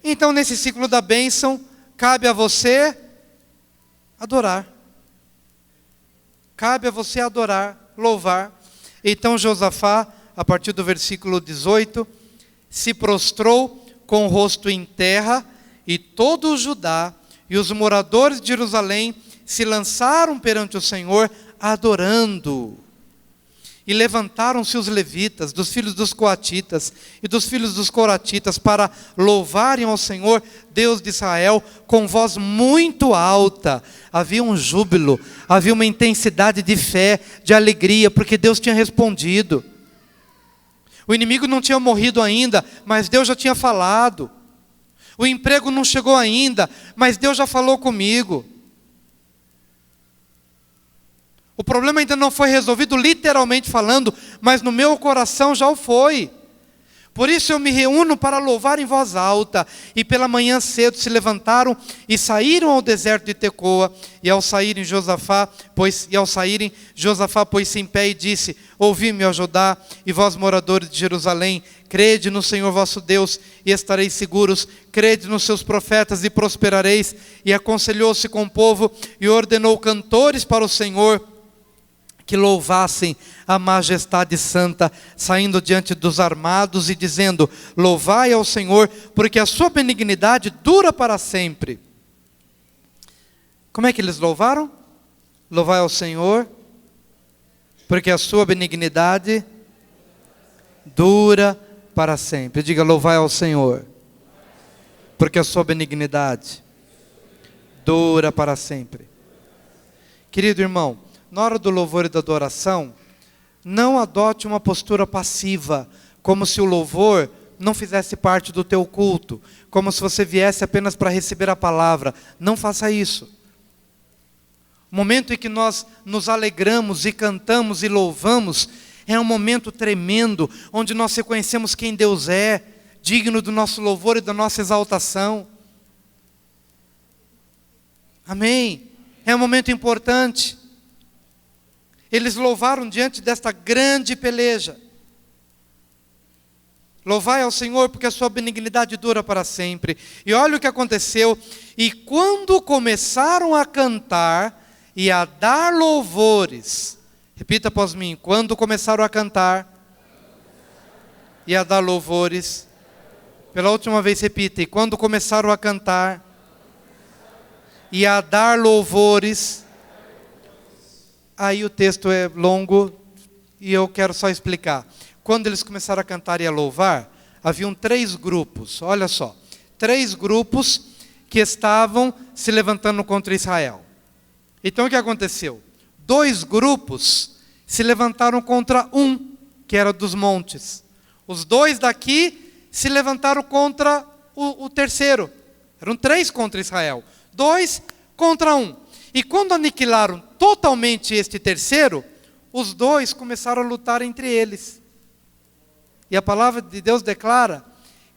Então, nesse ciclo da bênção, cabe a você adorar. Cabe a você adorar, louvar. Então Josafá, a partir do versículo 18, se prostrou com o rosto em terra, e todo o Judá e os moradores de Jerusalém se lançaram perante o Senhor, adorando. E levantaram-se os levitas, dos filhos dos coatitas e dos filhos dos coratitas, para louvarem ao Senhor, Deus de Israel, com voz muito alta. Havia um júbilo, havia uma intensidade de fé, de alegria, porque Deus tinha respondido. O inimigo não tinha morrido ainda, mas Deus já tinha falado. O emprego não chegou ainda, mas Deus já falou comigo. O problema ainda não foi resolvido literalmente falando, mas no meu coração já o foi. Por isso eu me reúno para louvar em voz alta. E pela manhã cedo se levantaram e saíram ao deserto de Tecoa. E ao saírem Josafá pôs-se em pé e disse: ouvi-me, ó Judá, e vós moradores de Jerusalém, crede no Senhor vosso Deus e estareis seguros, crede nos seus profetas e prosperareis. E aconselhou-se com o povo e ordenou cantores para o Senhor, que louvassem a majestade santa, saindo diante dos armados e dizendo: louvai ao Senhor, porque a sua benignidade dura para sempre. Como é que eles louvaram? Louvai ao Senhor, porque a sua benignidade dura para sempre. Diga: louvai ao Senhor, porque a sua benignidade dura para sempre. Querido irmão, na hora do louvor e da adoração, não adote uma postura passiva, como se o louvor não fizesse parte do teu culto, como se você viesse apenas para receber a palavra. Não faça isso. O momento em que nós nos alegramos e cantamos e louvamos, é um momento tremendo, onde nós reconhecemos quem Deus é, digno do nosso louvor e da nossa exaltação. Amém? É um momento importante. Eles louvaram diante desta grande peleja. Louvai ao Senhor, porque a sua benignidade dura para sempre. E olha o que aconteceu. E quando começaram a cantar e a dar louvores, repita após mim: quando começaram a cantar e a dar louvores. Pela última vez repita: e quando começaram a cantar e a dar louvores. Aí o texto é longo e eu quero só explicar. Quando eles começaram a cantar e a louvar, haviam 3 grupos, olha só. 3 grupos que estavam se levantando contra Israel. Então o que aconteceu? 2 grupos se levantaram contra um, que era dos montes. Os 2 daqui se levantaram contra o terceiro. Eram 3 contra Israel. 2 contra 1. E quando aniquilaram totalmente este terceiro, os 2 começaram a lutar entre eles. E a palavra de Deus declara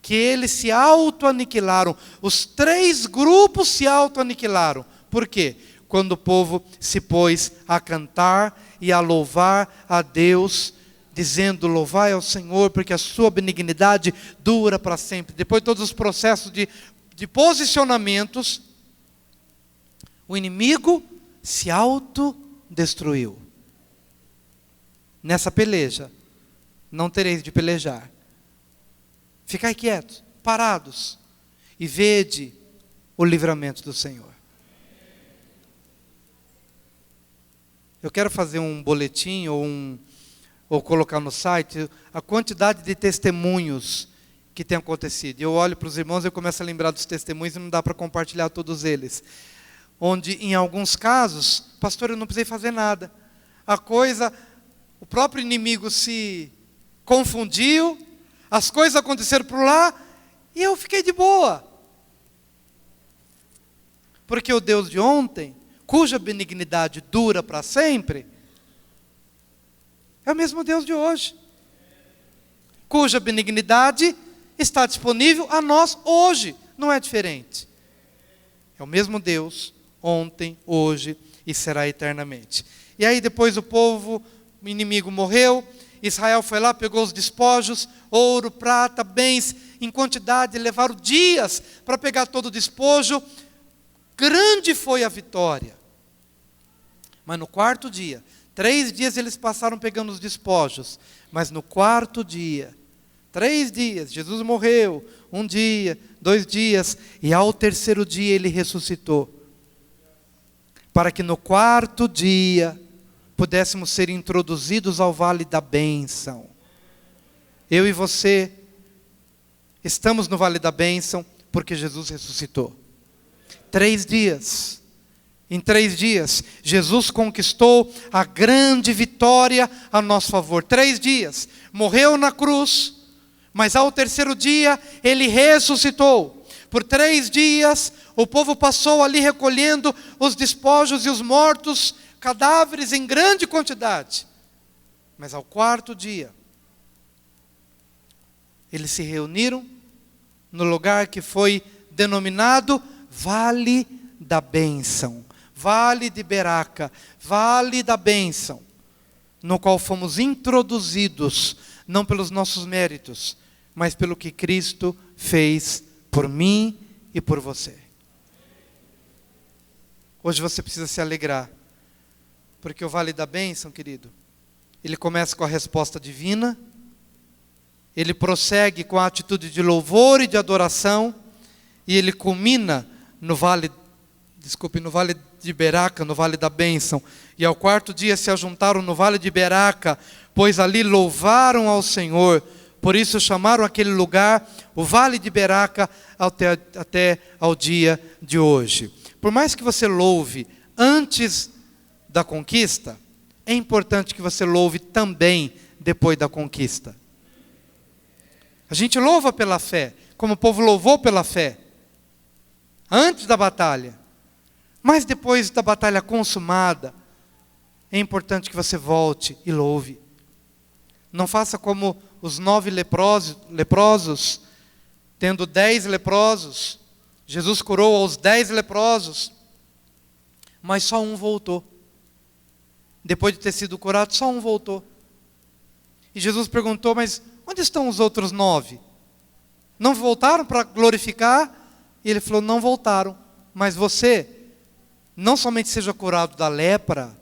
que eles se auto-aniquilaram. Os 3 grupos se auto-aniquilaram. Por quê? Quando o povo se pôs a cantar e a louvar a Deus, dizendo: louvai ao Senhor, porque a sua benignidade dura para sempre. Depois de todos os processos de posicionamentos, o inimigo se autodestruiu. Nessa peleja, não tereis de pelejar. Ficai quietos, parados, e vede o livramento do Senhor. Eu quero fazer um boletim ou colocar no site a quantidade de testemunhos que tem acontecido. Eu olho para os irmãos e eu começo a lembrar dos testemunhos e não dá para compartilhar todos eles. Onde, em alguns casos, pastor, eu não precisei fazer nada. O próprio inimigo se confundiu, as coisas aconteceram por lá, e eu fiquei de boa. Porque o Deus de ontem cuja benignidade dura para sempre, é o mesmo Deus de hoje, cuja benignidade está disponível a nós hoje, não é diferente. É o mesmo Deus, ontem, hoje e será eternamente. E aí depois o inimigo morreu, Israel foi lá, pegou os despojos, ouro, prata, bens, em quantidade, levaram dias para pegar todo o despojo. Grande foi a vitória. Mas no quarto dia, 3 dias eles passaram pegando os despojos, mas no quarto dia, 3 dias, Jesus morreu, 1 dia, 2 dias, e ao terceiro dia ele ressuscitou, para que no quarto dia pudéssemos ser introduzidos ao vale da bênção. Eu e você estamos no vale da bênção porque Jesus ressuscitou. 3 dias. Em 3 dias, Jesus conquistou a grande vitória a nosso favor. 3 dias. Morreu na cruz, mas ao terceiro dia, Ele ressuscitou. Por 3 dias, o povo passou ali recolhendo os despojos e os mortos, cadáveres em grande quantidade. Mas ao quarto dia, eles se reuniram no lugar que foi denominado Vale da Bênção. Vale de Beraca, Vale da Bênção, no qual fomos introduzidos, não pelos nossos méritos, mas pelo que Cristo fez por mim e por você. Hoje você precisa se alegrar, porque o Vale da Bênção, querido, ele começa com a resposta divina, ele prossegue com a atitude de louvor e de adoração, e ele culmina no Vale de Beraca, no Vale da Bênção. E ao quarto dia se ajuntaram no Vale de Beraca, pois ali louvaram ao Senhor. Por isso chamaram aquele lugar o Vale de Beraca até ao dia de hoje. Por mais que você louve antes da conquista, é importante que você louve também depois da conquista. A gente louva pela fé, como o povo louvou pela fé, antes da batalha. Mas depois da batalha consumada, é importante que você volte e louve. Não faça como os 9 leprosos, tendo 10 leprosos. Jesus curou aos 10 leprosos, mas só um voltou. Depois de ter sido curado, só um voltou. E Jesus perguntou, mas onde estão os outros 9? Não voltaram para glorificar? E ele falou, não voltaram. Mas você, não somente seja curado da lepra,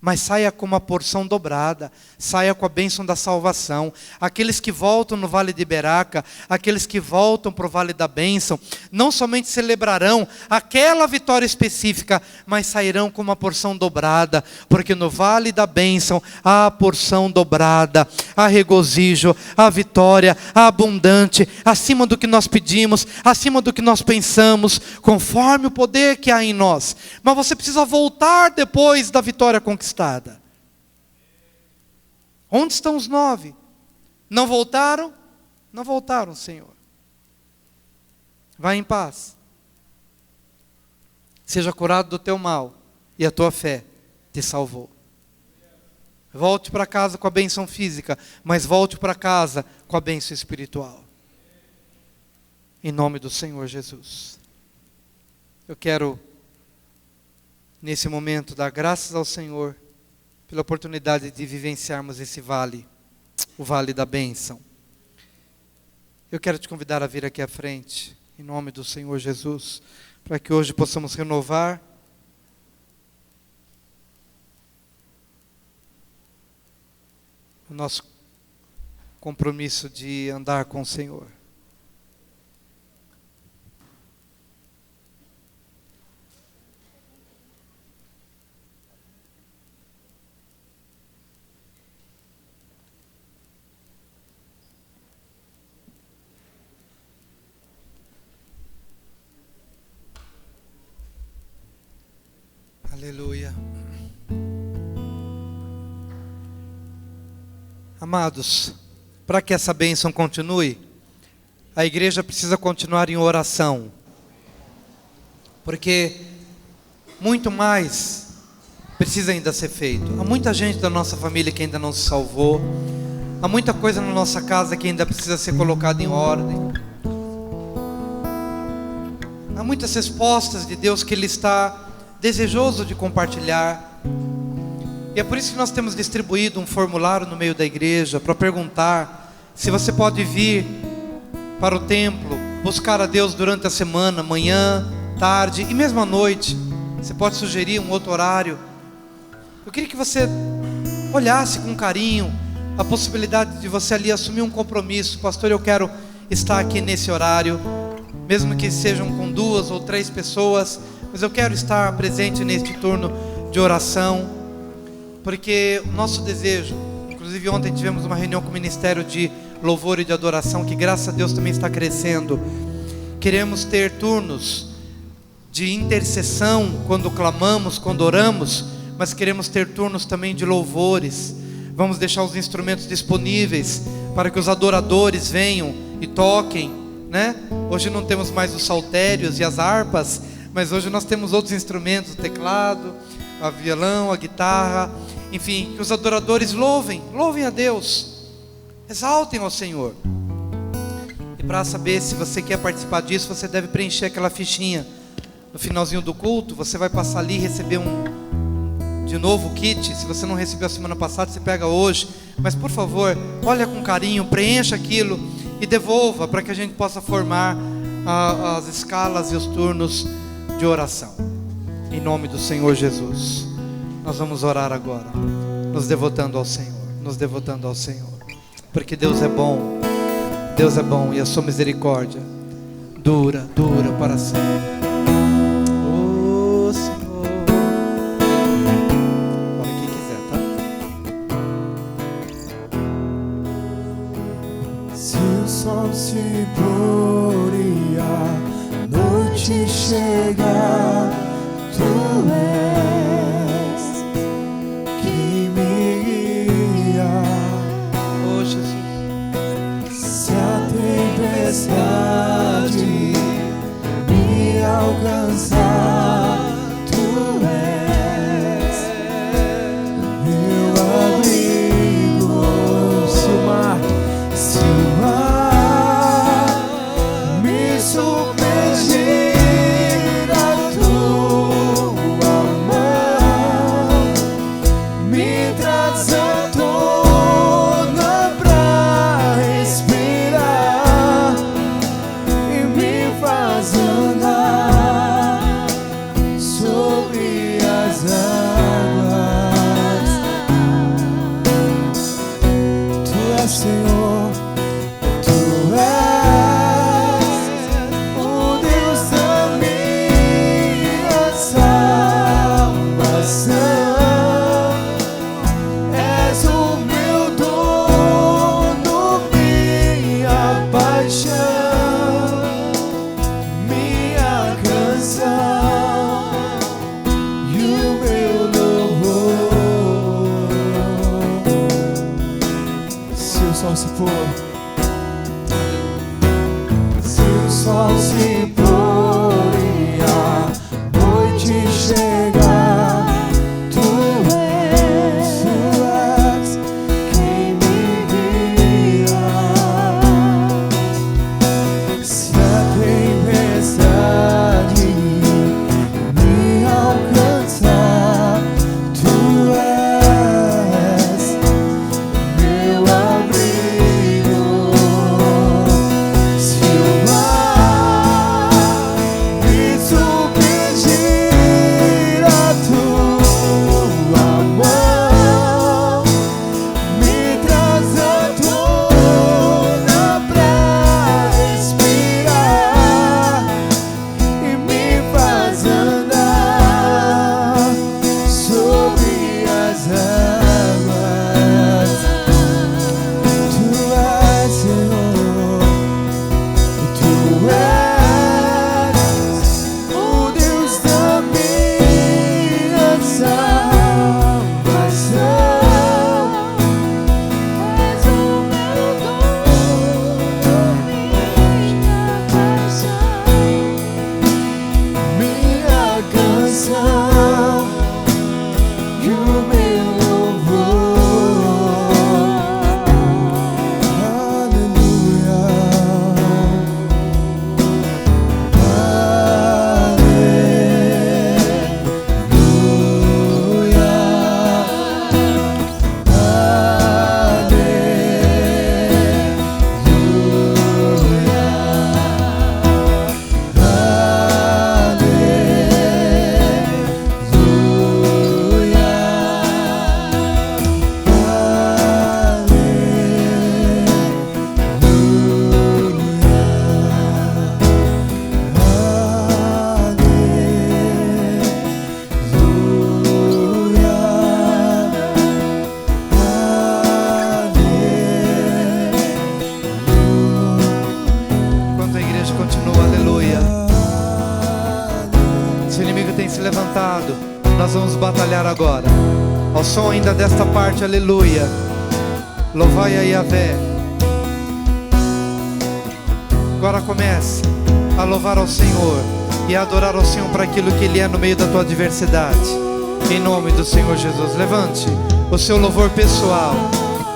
mas saia com uma porção dobrada, saia com a bênção da salvação. Aqueles que voltam no Vale de Beraca, aqueles que voltam para o Vale da Bênção, não somente celebrarão aquela vitória específica, mas sairão com uma porção dobrada, porque no Vale da Bênção há a porção dobrada, há regozijo, há vitória, há abundante, acima do que nós pedimos, acima do que nós pensamos, conforme o poder que há em nós. Mas você precisa voltar depois da vitória conquistada. Onde estão os 9? Não voltaram? Não voltaram, Senhor. Vai em paz. Seja curado do teu mal, e a tua fé te salvou. Volte para casa com a bênção física, mas volte para casa com a bênção espiritual. Em nome do Senhor Jesus. Eu quero, nesse momento, dar graças ao Senhor pela oportunidade de vivenciarmos esse vale, o Vale da Bênção. Eu quero te convidar a vir aqui à frente, em nome do Senhor Jesus, para que hoje possamos renovar o nosso compromisso de andar com o Senhor. Aleluia. Amados, para que essa bênção continue, a igreja precisa continuar em oração. Porque muito mais precisa ainda ser feito. Há muita gente da nossa família que ainda não se salvou. Há muita coisa na nossa casa que ainda precisa ser colocada em ordem. Há muitas respostas de Deus que Ele está desejoso de compartilhar. E é por isso que nós temos distribuído um formulário no meio da igreja para perguntar se você pode vir para o templo, buscar a Deus durante a semana, manhã, tarde e mesmo à noite. Você pode sugerir um outro horário. Eu queria que você olhasse com carinho a possibilidade de você ali assumir um compromisso. Pastor, eu quero estar aqui nesse horário, mesmo que sejam com 2 ou 3 pessoas, mas eu quero estar presente neste turno de oração, porque o nosso desejo, inclusive ontem tivemos uma reunião com o Ministério de Louvor e de Adoração, que graças a Deus também está crescendo. Queremos ter turnos de intercessão quando clamamos, quando oramos, mas queremos ter turnos também de louvores. Vamos deixar os instrumentos disponíveis para que os adoradores venham e toquem, né? Hoje não temos mais os saltérios e as harpas, mas hoje nós temos outros instrumentos, o teclado, o violão, a guitarra, enfim, que os adoradores louvem a Deus, exaltem ao Senhor. E para saber se você quer participar disso, você deve preencher aquela fichinha. No finalzinho do culto, você vai passar ali e receber de novo o kit. Se você não recebeu a semana passada, você pega hoje. Mas por favor, olha com carinho, preencha aquilo e devolva para que a gente possa formar as escalas e os turnos de oração. Em nome do Senhor Jesus, nós vamos orar agora, nos devotando ao Senhor, porque Deus é bom e a sua misericórdia dura para sempre. Se pôr e a noite chegar, Tu és que me guia. Oh Jesus, se a tempestade me alcançar, Tu és meu abrigo. Se o mar submergir a Tua mão, me traz à tona pra respirar e me faz andar sobre as águas. Tu és Senhor, Tu és se for, se o sol se pôr e a noite chegar, Tu és quem me guia. Se a tempestade me alcançar, Tu és meu abrigo. agora. Ao som ainda desta parte, aleluia. Louvai a Yahvé. Agora comece a louvar ao Senhor e a adorar ao Senhor para aquilo que Ele é no meio da tua adversidade. Em nome do Senhor Jesus. Levante o seu louvor pessoal.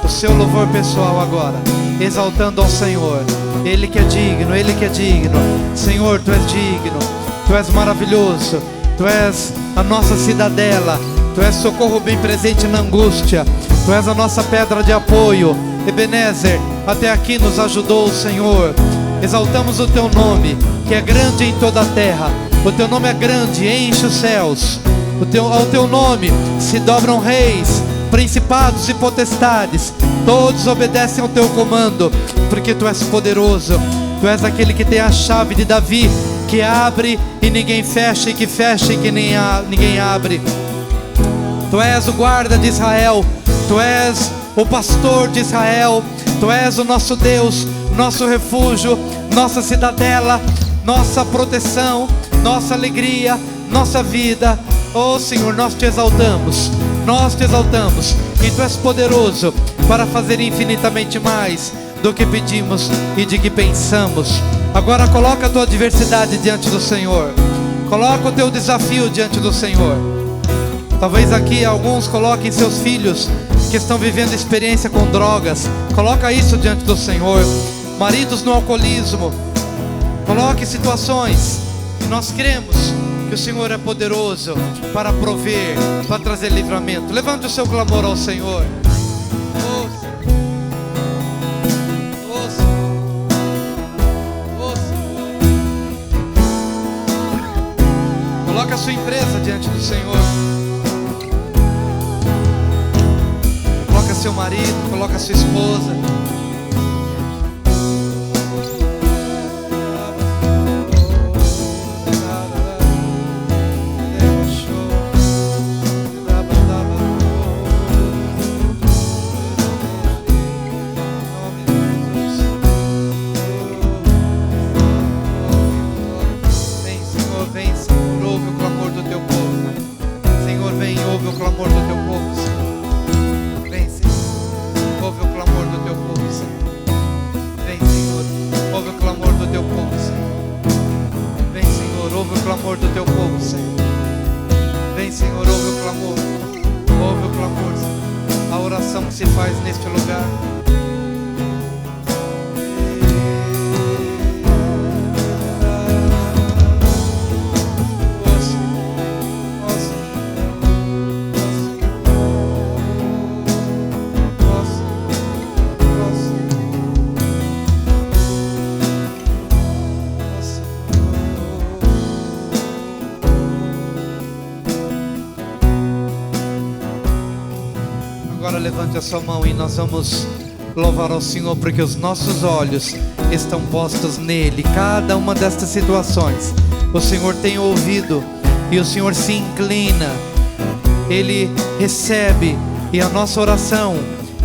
O seu louvor pessoal agora, exaltando ao Senhor. Ele que é digno, Ele que é digno. Senhor, Tu és digno, Tu és maravilhoso, Tu és a nossa cidadela, Tu és socorro bem presente na angústia, Tu és a nossa pedra de apoio. Ebenezer, até aqui nos ajudou o Senhor. Exaltamos o Teu nome, que é grande em toda a terra. O Teu nome é grande, enche os céus. Ao Teu nome se dobram reis, principados e potestades. Todos obedecem ao Teu comando, porque Tu és poderoso. Tu és aquele que tem a chave de Davi, que abre e ninguém fecha, e que fecha e que ninguém abre. Tu és o guarda de Israel, Tu és o pastor de Israel. Tu és o nosso Deus, nosso refúgio, nossa cidadela, nossa proteção, nossa alegria, nossa vida. Oh Senhor, nós Te exaltamos, nós Te exaltamos, e Tu és poderoso para fazer infinitamente mais do que pedimos e de que pensamos. Agora coloca a tua adversidade diante do Senhor, coloca o teu desafio diante do Senhor. Talvez aqui alguns coloquem seus filhos que estão vivendo experiência com drogas. Coloca isso diante do Senhor. Maridos no alcoolismo. Coloque situações, e nós cremos que o Senhor é poderoso para prover, para trazer livramento. Levante o seu clamor ao Senhor. Oh, Senhor. Oh, Senhor. Oh, Senhor. Coloque a sua empresa diante do Senhor. Coloca seu marido, coloca sua esposa. Levante a sua mão e nós vamos louvar ao Senhor, porque os nossos olhos estão postos nele. Cada uma destas situações o Senhor tem ouvido e o Senhor se inclina, Ele recebe. E a nossa oração,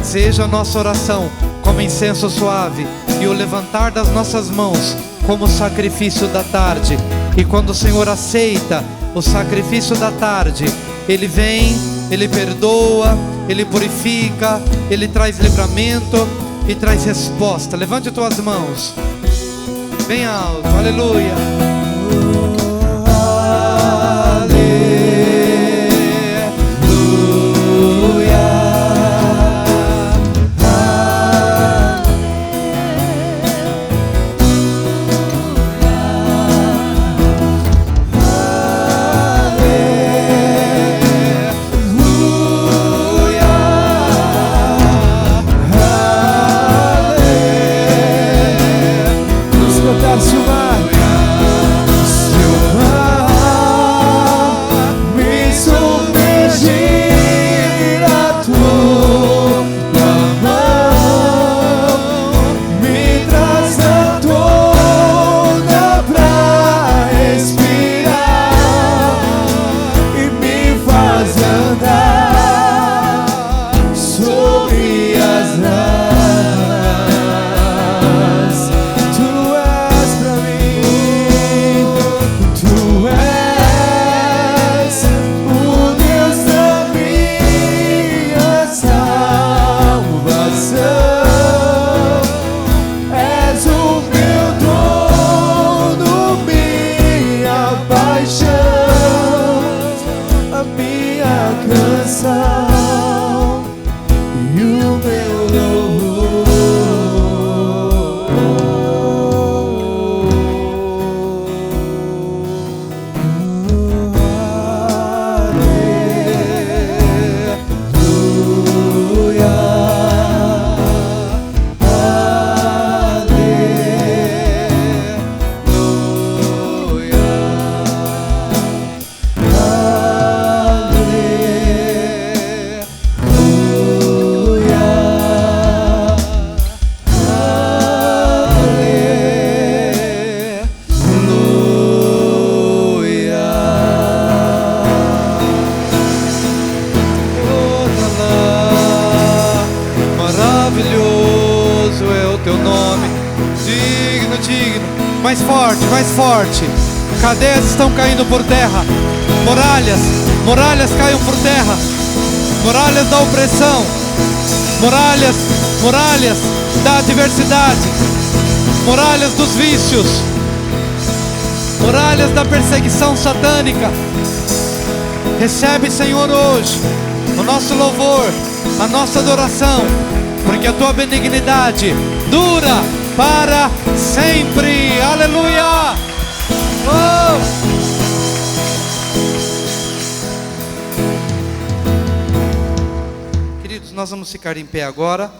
seja a nossa oração como incenso suave, e o levantar das nossas mãos como sacrifício da tarde. E quando o Senhor aceita o sacrifício da tarde, Ele vem, Ele perdoa, Ele purifica, Ele traz livramento e traz resposta. Levante tuas mãos bem alto, aleluia. Cantar-se o mar. teu nome. Digno, digno. Mais forte, mais forte. Cadeias estão caindo por terra. Muralhas caem por terra. Muralhas da opressão. Muralhas da adversidade. Muralhas dos vícios. Muralhas da perseguição satânica. Recebe, Senhor, hoje o nosso louvor, a nossa adoração, porque a tua benignidade dura para sempre. Aleluia! Oh! Queridos, nós vamos ficar em pé agora,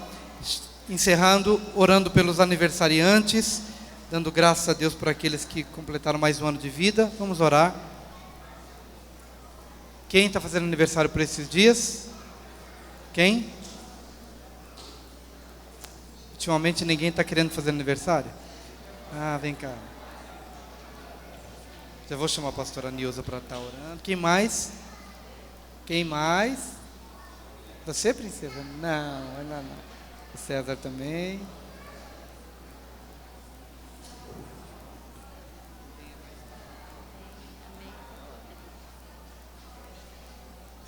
encerrando, orando pelos aniversariantes, dando graças a Deus por aqueles que completaram mais um ano de vida. Vamos orar. Quem está fazendo aniversário por esses dias? Quem? Ultimamente ninguém está querendo fazer aniversário? Ah, vem cá. Já vou chamar a pastora Nilza para estar orando. Quem mais? Quem mais? Você, princesa? Não. O César também.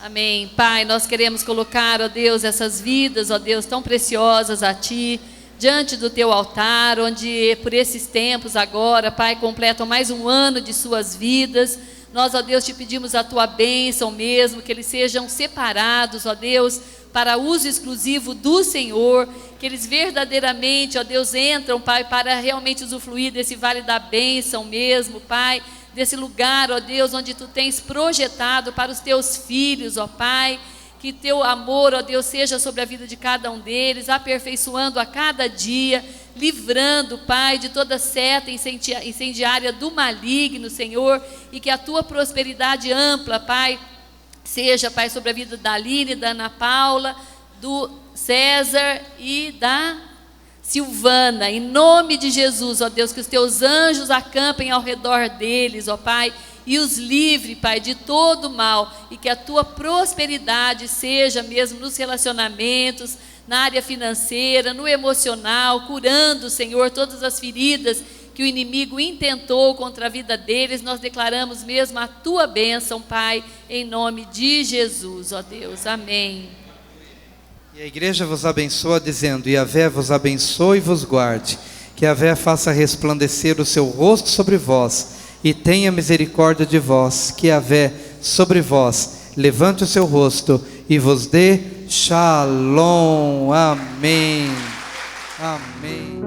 Amém. Pai, nós queremos colocar, ó Deus, essas vidas, ó Deus, tão preciosas a Ti, diante do Teu altar, onde por esses tempos agora, Pai, completam mais um ano de suas vidas. Nós, ó Deus, Te pedimos a Tua bênção mesmo, que eles sejam separados, ó Deus, para uso exclusivo do Senhor, que eles verdadeiramente, ó Deus, entram, Pai, para realmente usufruir desse vale da bênção mesmo, Pai, desse lugar, ó Deus, onde Tu tens projetado para os Teus filhos, ó Pai, que Teu amor, ó Deus, seja sobre a vida de cada um deles, aperfeiçoando a cada dia, livrando, Pai, de toda seta incendiária do maligno, Senhor, e que a Tua prosperidade ampla, Pai, seja, Pai, sobre a vida da Aline, da Ana Paula, do César e da Silvana, em nome de Jesus, ó Deus, que os Teus anjos acampem ao redor deles, ó Pai, e os livre, Pai, de todo mal, e que a Tua prosperidade seja mesmo nos relacionamentos, na área financeira, no emocional, curando, Senhor, todas as feridas que o inimigo intentou contra a vida deles. Nós declaramos mesmo a Tua bênção, Pai, em nome de Jesus, ó Deus, amém. E a igreja vos abençoa dizendo: Yahvé vos abençoe e vos guarde, que Yahvé faça resplandecer o seu rosto sobre vós e tenha misericórdia de vós, que Yahvé sobre vós levante o seu rosto e vos dê shalom. Amém. Amém.